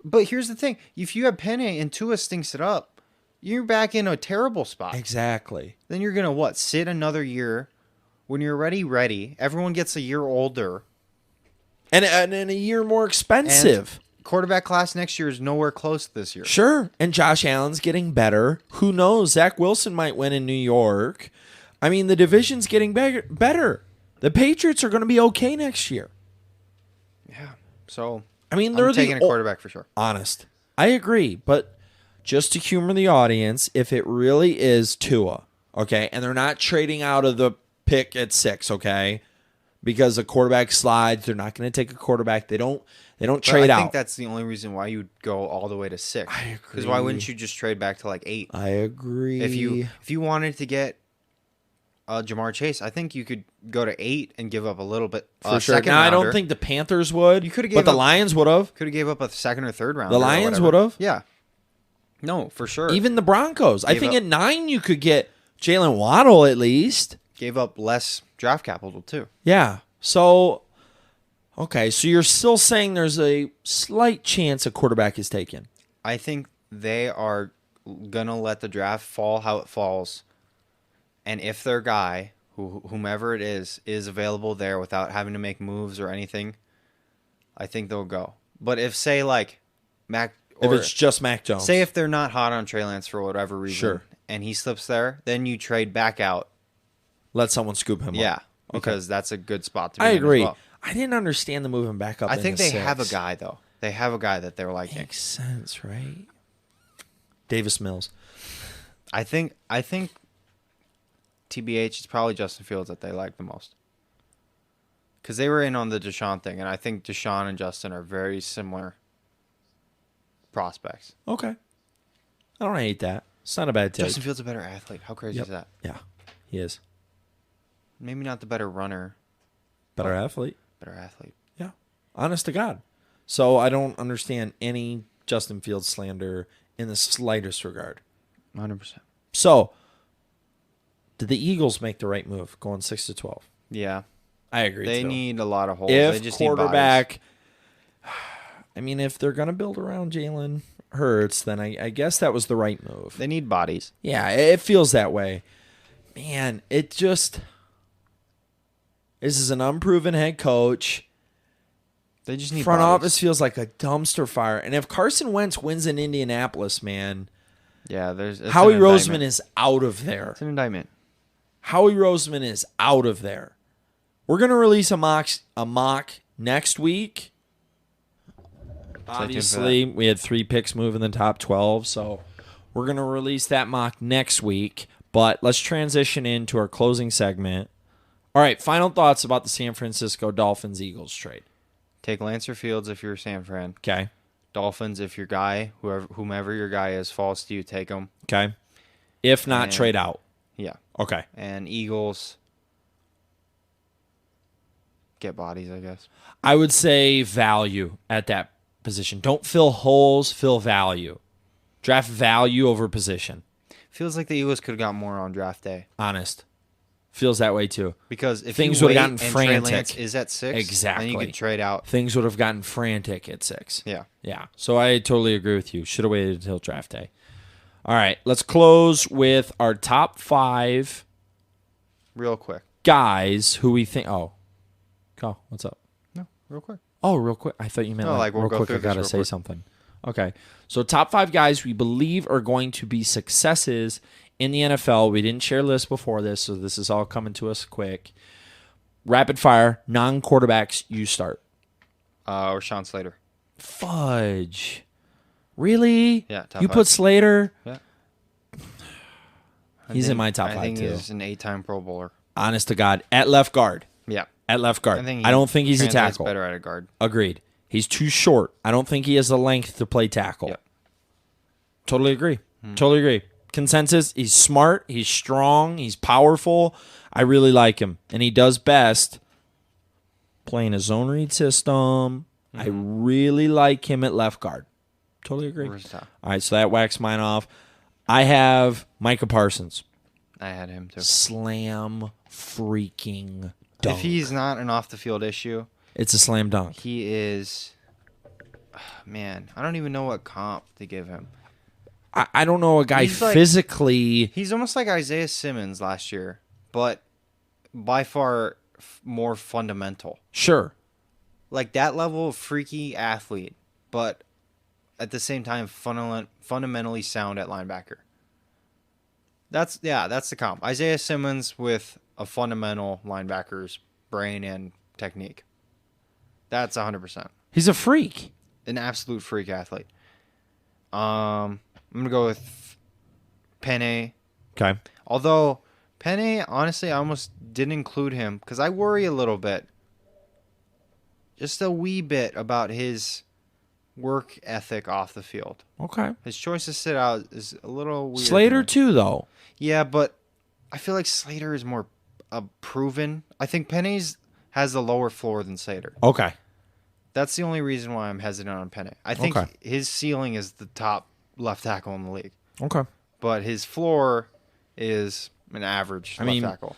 But here's the thing. If you have Penne and Tua stinks it up, you're back in a terrible spot. Exactly. Then you're going to, sit another year? When you're ready, everyone gets a year older. And a year more expensive. And quarterback class next year is nowhere close to this year. Sure. And Josh Allen's getting better. Who knows? Zach Wilson might win in New York. I mean, the division's getting better. The Patriots are going to be okay next year. Yeah. So... I mean, they're taking a quarterback for sure. Honest. I agree. But just to humor the audience, if it really is Tua, okay, and they're not trading out of the pick at 6, okay, because the quarterback slides, they're not going to take a quarterback. They don't trade out. I think that's the only reason why you'd go all the way to 6. I agree. Because why wouldn't you just trade back to 8? I agree. If you wanted to get Jamar Chase, I think you could go to 8 and give up a little bit. For sure. Now, I don't think the Panthers would. You could have but the Lions would have. Could have gave up a second or third round. The Lions would have. Yeah. No, for sure. Even the Broncos. I think at 9 you could get Jalen Waddle at least. Gave up less draft capital too. Yeah. So, okay. So you're still saying there's a slight chance a quarterback is taken. I think they are going to let the draft fall how it falls. And if their guy, whomever it is available there without having to make moves or anything, I think they'll go. But if, say, Mac... If it's just Mac Jones. Say if they're not hot on Trey Lance for whatever reason, sure, and he slips there, then you trade back out. Let someone scoop him up. Yeah, because that's a good spot to be I in agree. as well. I didn't understand the moving back up. I think they 6. have a guy, though. They have a guy that they're liking. Makes sense, right? Davis Mills. I think TBH, it's probably Justin Fields that they like the most. Because they were in on the Deshaun thing, and I think Deshaun and Justin are very similar prospects. Okay. I don't hate that. It's not a bad take. Justin Fields a better athlete. How crazy is that? Yeah, he is. Maybe not the better runner. Better athlete. Better athlete. Yeah. Honest to God. So I don't understand any Justin Fields slander in the slightest regard. 100%. So, did the Eagles make the right move going 6-12? Yeah. I agree. They need a lot of holes. If they just quarterback, I mean, if they're going to build around Jalen Hurts, then I guess that was the right move. They need bodies. Yeah, it feels that way. Man, it just... This is an unproven head coach. They just need front bodies. office feels like a dumpster fire. And if Carson Wentz wins in Indianapolis, man... Yeah, Howie Roseman is out of there. It's an indictment. Howie Roseman is out of there. We're going to release a mock next week. Obviously, we had 3 picks move in the top 12, so we're going to release that mock next week. But let's transition into our closing segment. All right, final thoughts about the San Francisco Dolphins-Eagles trade. Take Lancer Fields if you're San Fran. Okay. Dolphins, if your guy, whomever your guy is, falls to you, take him. Okay. If not, trade out. Yeah. Okay. And Eagles, get bodies, I guess. I would say value at that position. Don't fill holes, fill value. Draft value over position. Feels like the Eagles could have got more on draft day. Honest. Feels that way too. Because if things would would have have gotten Trey frantic. Lance is at 6, Exactly. then you could trade out. Things would have gotten frantic at 6. Yeah. Yeah. So I totally agree with you. Should have waited until draft day. All right. Let's close with our top 5 Real quick. guys who we think. Oh. Go. What's up? No, real quick. Oh, real quick. I thought you meant No, like we'll real go quick. through I this got to real say quick. something. Okay. So top 5 guys we believe are going to be successes in the NFL. We didn't share lists before this, so this is all coming to us quick. Rapid fire, non-quarterbacks, you start. Or Sean Slater. Fudge. Really? Yeah, top You 5. put Slater? Yeah. He's in my top 5 I think too. he's an 8-time Pro Bowler. Honest to God. At left guard. Yeah. At left guard. I don't think he's a translates tackle. better at a guard. Agreed. He's too short. I don't think he has the length to play tackle. Yep. Totally agree. Totally agree. Consensus, he's smart, he's strong, he's powerful. I really like him. And he does best playing a zone read system. I really like him at left guard. Totally agree. Versatile. All right, so that whacks mine off. I have Micah Parsons. I had him too. Slam freaking dunk. If he's not an off the field issue, it's a slam dunk. he is. Man, I don't even know what comp to give him. I don't know a guy He's like- physically. He's almost like Isaiah Simmons last year, but by far more fundamental. Sure. Like that level of freaky athlete, but at the same time fundamentally sound at linebacker. That's the comp. Isaiah Simmons with a fundamental linebacker's brain and technique. That's 100%. He's a freak. An absolute freak athlete. I'm going to go with Penny. Okay. Although Penny, honestly, I almost didn't include him because I worry a little bit. Just a wee bit about his work ethic off the field. Okay. His choice to sit out is a little weird. Slater too, though. Yeah, but I feel like Slater is more proven. I think Penny's has a lower floor than Slater. Okay. That's the only reason why I'm hesitant on Penny. I think Okay. his ceiling is the top left tackle in the league, Okay. but his floor is an average left tackle.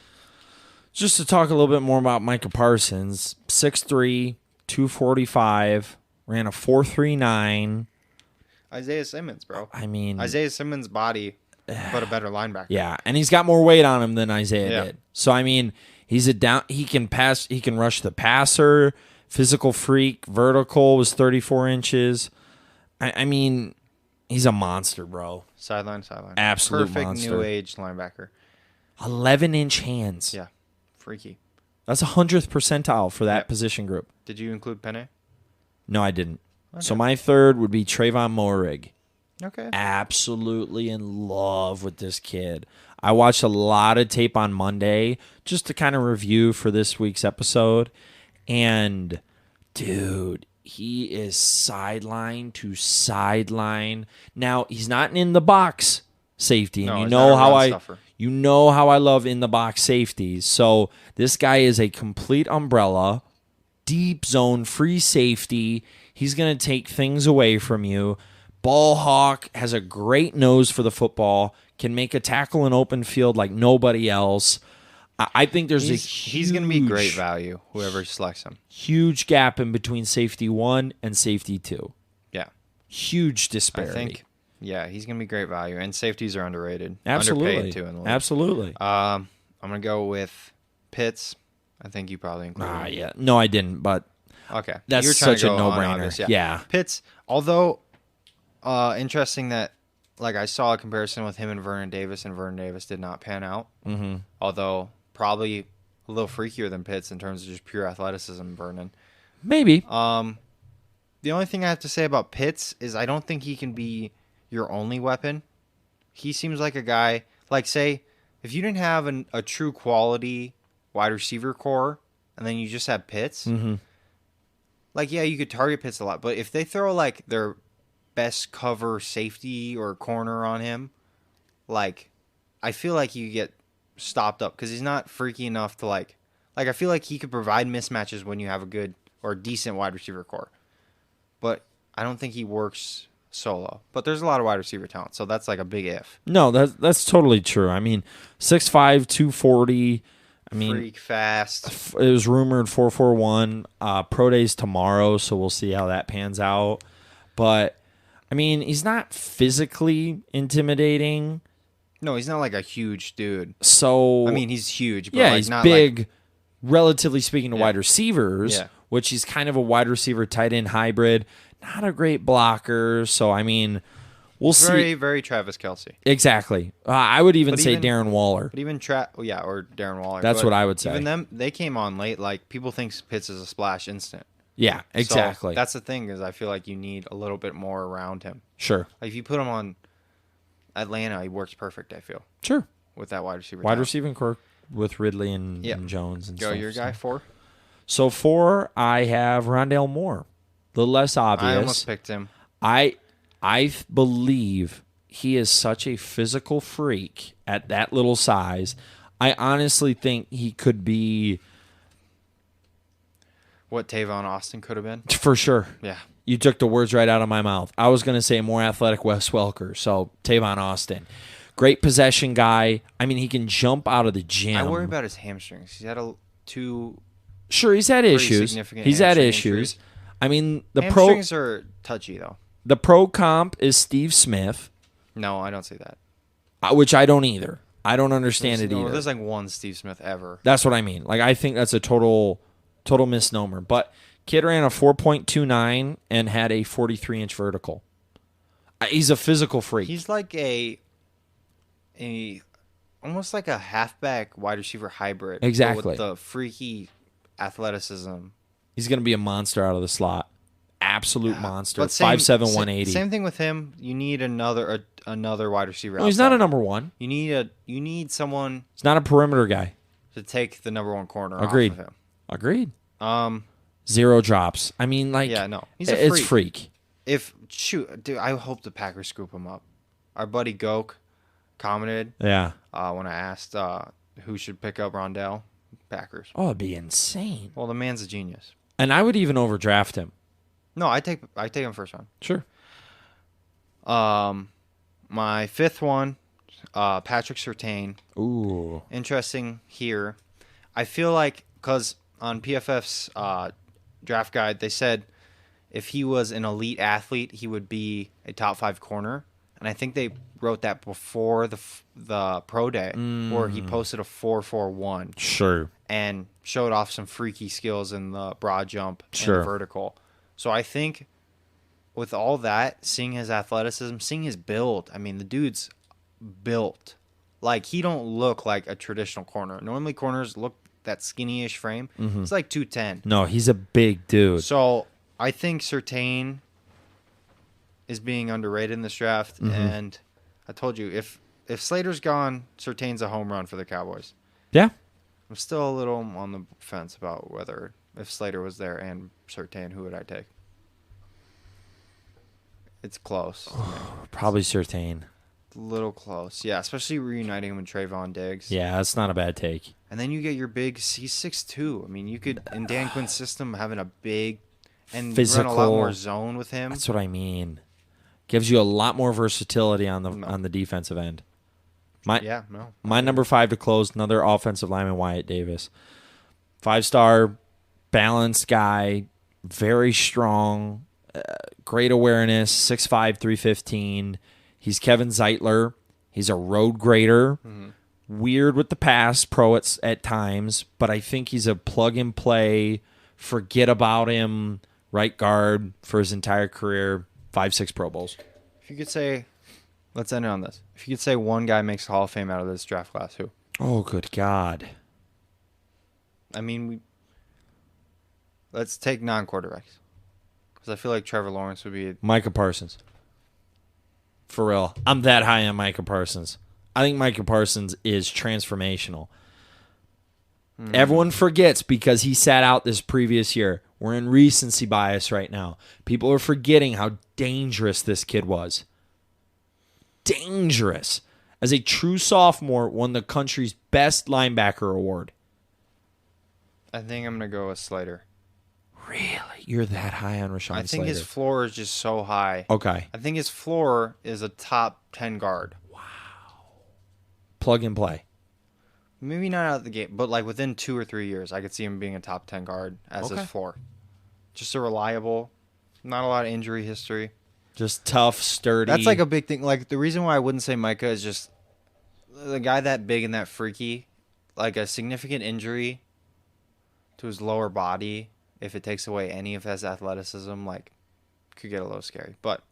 Just to talk a little bit more about Micah Parsons, 6'3", 245, ran a 4.39. Isaiah Simmons, bro. I mean, Isaiah Simmons' body, but a better linebacker. yeah, and he's got more weight on him than Isaiah Yeah. did. So I mean, he's a down. He can pass. He can rush the passer. Physical freak. Vertical was 34 inches. I mean, he's a monster, bro. Sideline. Absolute Perfect monster. new age linebacker. 11-inch hands. Yeah, freaky. That's 100th percentile for that position group. Did you include Penny? No, I didn't. Okay. So my third would be Trayvon Moehrig. Okay. Absolutely in love with this kid. I watched a lot of tape on Monday just to kind of review for this week's episode. And, dude, he is sideline to sideline. Now, he's not in the box safety. And No, you he's know not a how run stuffer. you know how I love in the box safeties. So this guy is a complete umbrella, deep zone, free safety. He's going to take things away from you. Ball hawk, has a great nose for the football, can make a tackle in open field like nobody else. I think there's He's going to be great value, whoever selects him. huge gap in between safety 1 and safety 2. Yeah. Huge disparity. I think, yeah, he's going to be great value. And safeties are underrated. Absolutely. Underpaid, too, in the league. Absolutely. I'm going to go with Pitts. I think you probably included him. Yeah. No, I didn't, but Okay. that's You're trying such to a go no-brainer. unobvious, Yeah. Pitts, although interesting that like I saw a comparison with him and Vernon Davis, and Vernon Davis did not pan out. Mm-hmm. Although probably a little freakier than Pitts in terms of just pure athleticism, Vernon. Maybe. The only thing I have to say about Pitts is I don't think he can be your only weapon. He seems like a guy, like say, if you didn't have a true quality wide receiver core, and then you just have Pitts, like, yeah, you could target Pitts a lot, but if they throw like their best cover safety or corner on him, like, I feel like you get stopped up because he's not freaky enough to like I feel like he could provide mismatches when you have a good or decent wide receiver core, but I don't think he works solo. But there's a lot of wide receiver talent, so that's like a big if. No, that's totally true. I mean, 6'5", 240. I mean, Freak fast. it was rumored 4.41. Pro day's tomorrow, so we'll see how that pans out. But I mean, he's not physically intimidating. No, he's not like a huge dude. So I mean, he's huge, but yeah, like he's not big, like, relatively speaking to Yeah. wide receivers, Yeah. which he's kind of a wide receiver tight end hybrid. Not a great blocker. So I mean, we'll very, see. very Travis Kelce. Exactly. I would even But say even- Darren Waller. But even or Darren Waller. That's but what I would say. Even them, they came on late. Like people think Pitts is a splash instant. Yeah, exactly. So that's the thing is I feel like you need a little bit more around him. Sure. Like if you put him on Atlanta, he works perfect. I feel Sure. with that wide receiver. Wide talent. receiving core with Ridley and, Yeah. and Jones and Go stuff. your guy 4. So 4, I have Rondale Moore. The less obvious. I almost picked him. I believe he is such a physical freak at that little size. I honestly think he could be What Tavon Austin could have been. for sure. Yeah. You took the words right out of my mouth. I was going to say more athletic Wes Welker. So Tavon Austin. Great possession guy. I mean, he can jump out of the gym. I worry about his hamstrings. He's had two. Sure, he's had issues. He's had issues. Injuries. I mean, hamstrings are touchy, though. The pro comp is Steve Smith. No, I don't see that. Which I don't either. I don't understand it either. There's like one Steve Smith ever. That's what I mean. Like, I think that's a total misnomer. But kid ran a 4.29 and had a 43-inch vertical. He's a physical freak. He's like a almost like a halfback wide receiver hybrid. Exactly. With the freaky athleticism. He's going to be a monster out of the slot. Absolute monster. 5'7", 180. Same thing with him. You need another wide receiver. No, he's not a number one. You need someone. He's not a perimeter guy. To take the number one corner. Agreed. Off of him. Agreed. 0 drops. I mean, like, yeah, no, he's a freak. Dude, I hope the Packers scoop him up. Our buddy Goke commented. Yeah. When I asked who should pick up Rondell, Packers. Oh, it'd be insane. Well, the man's a genius. And I would even overdraft him. No, I take him first round. Sure. My fifth one, Patrick Surtain. Ooh. Interesting here. I feel like because on PFF's draft guide, they said if he was an elite athlete, he would be a top 5 corner. And I think they wrote that before the pro day where he posted a 4.41. Sure. And showed off some freaky skills in the broad jump and the vertical. So I think with all that, seeing his athleticism, seeing his build, I mean, the dude's built. Like, he don't look like a traditional corner. Normally, corners look that skinny-ish frame. Mm-hmm. It's like 210. No, he's a big dude. So I think Surtain is being underrated in this draft. Mm-hmm. And I told you, if Slater's gone, Surtain's a home run for the Cowboys. Yeah. I'm still a little on the fence about whether if Slater was there and Surtain, who would I take? It's close. Probably Surtain. A little close. Yeah, especially reuniting him with Trayvon Diggs. Yeah, that's not a bad take. And then you get your big C6'2". I mean, you could, in Dan Quinn's system, having a big and physical, run a lot more zone with him. That's what I mean. Gives you a lot more versatility on the defensive end. My number 5 to close, another offensive lineman, Wyatt Davis. 5-star, balanced guy, very strong, great awareness, 6'5", 315. He's Kevin Zeitler. He's a road grader. Mm-hmm. Weird with the pass, pro at times, but I think he's a plug-and-play, forget about him, right guard for his entire career, 5-6 Pro Bowls. If you could say... Let's end it on this. If you could say one guy makes the Hall of Fame out of this draft class, who? Oh, good God. I mean, let's take non-quarterbacks. Because I feel like Trevor Lawrence would be... Micah Parsons. For real. I'm that high on Micah Parsons. I think Micah Parsons is transformational. Everyone forgets because he sat out this previous year. We're in recency bias right now. People are forgetting how dangerous this kid was. Dangerous. As a true sophomore, won the country's best linebacker award. I think I'm going to go with Slater. Really? You're that high on Rashawn Slater? I think his floor is just so high. Okay. I think his floor is a top 10 guard. Wow. Plug and play. Maybe not out of the gate, but like within 2 or 3 years, I could see him being a top 10 guard as his floor. Just a reliable, not a lot of injury history. Just tough, sturdy. That's like a big thing. Like the reason why I wouldn't say Micah is just the guy that big and that freaky, like a significant injury to his lower body, if it takes away any of his athleticism, like could get a little scary. But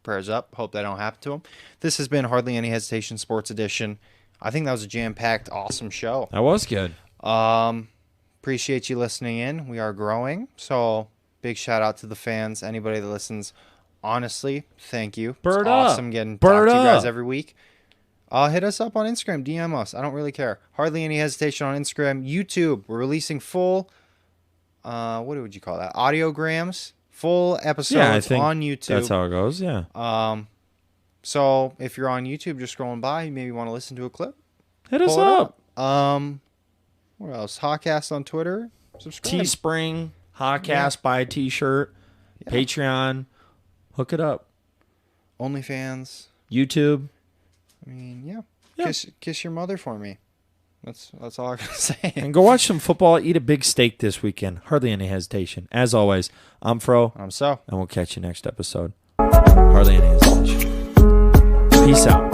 prayers up. Hope that don't happen to him. This has been Hardly Any Hesitation Sports Edition. I think that was a jam-packed, awesome show. That was good. Appreciate you listening in. We are growing. So big shout out to the fans, anybody that listens. Honestly, thank you. Bird it's up. Awesome getting Bird talk to you up. guys every week. Hit us up on Instagram. DM us. I don't really care. Hardly Any Hesitation on Instagram. YouTube. We're releasing full, what would you call that? Audiograms. Full episodes on YouTube. That's how it goes, yeah. So if you're on YouTube just scrolling by, you maybe want to listen to a clip. Hit us up. What else? Hawkcast on Twitter. Subscribe. Teespring. Hawkcast. Buy a t-shirt. Patreon, hook it up. OnlyFans, YouTube. I mean, yeah. Kiss your mother for me. That's all I can say. And go watch some football. Eat a big steak this weekend. Hardly any hesitation. As always, I'm Fro. I'm So. And we'll catch you next episode. Hardly any hesitation. Peace out.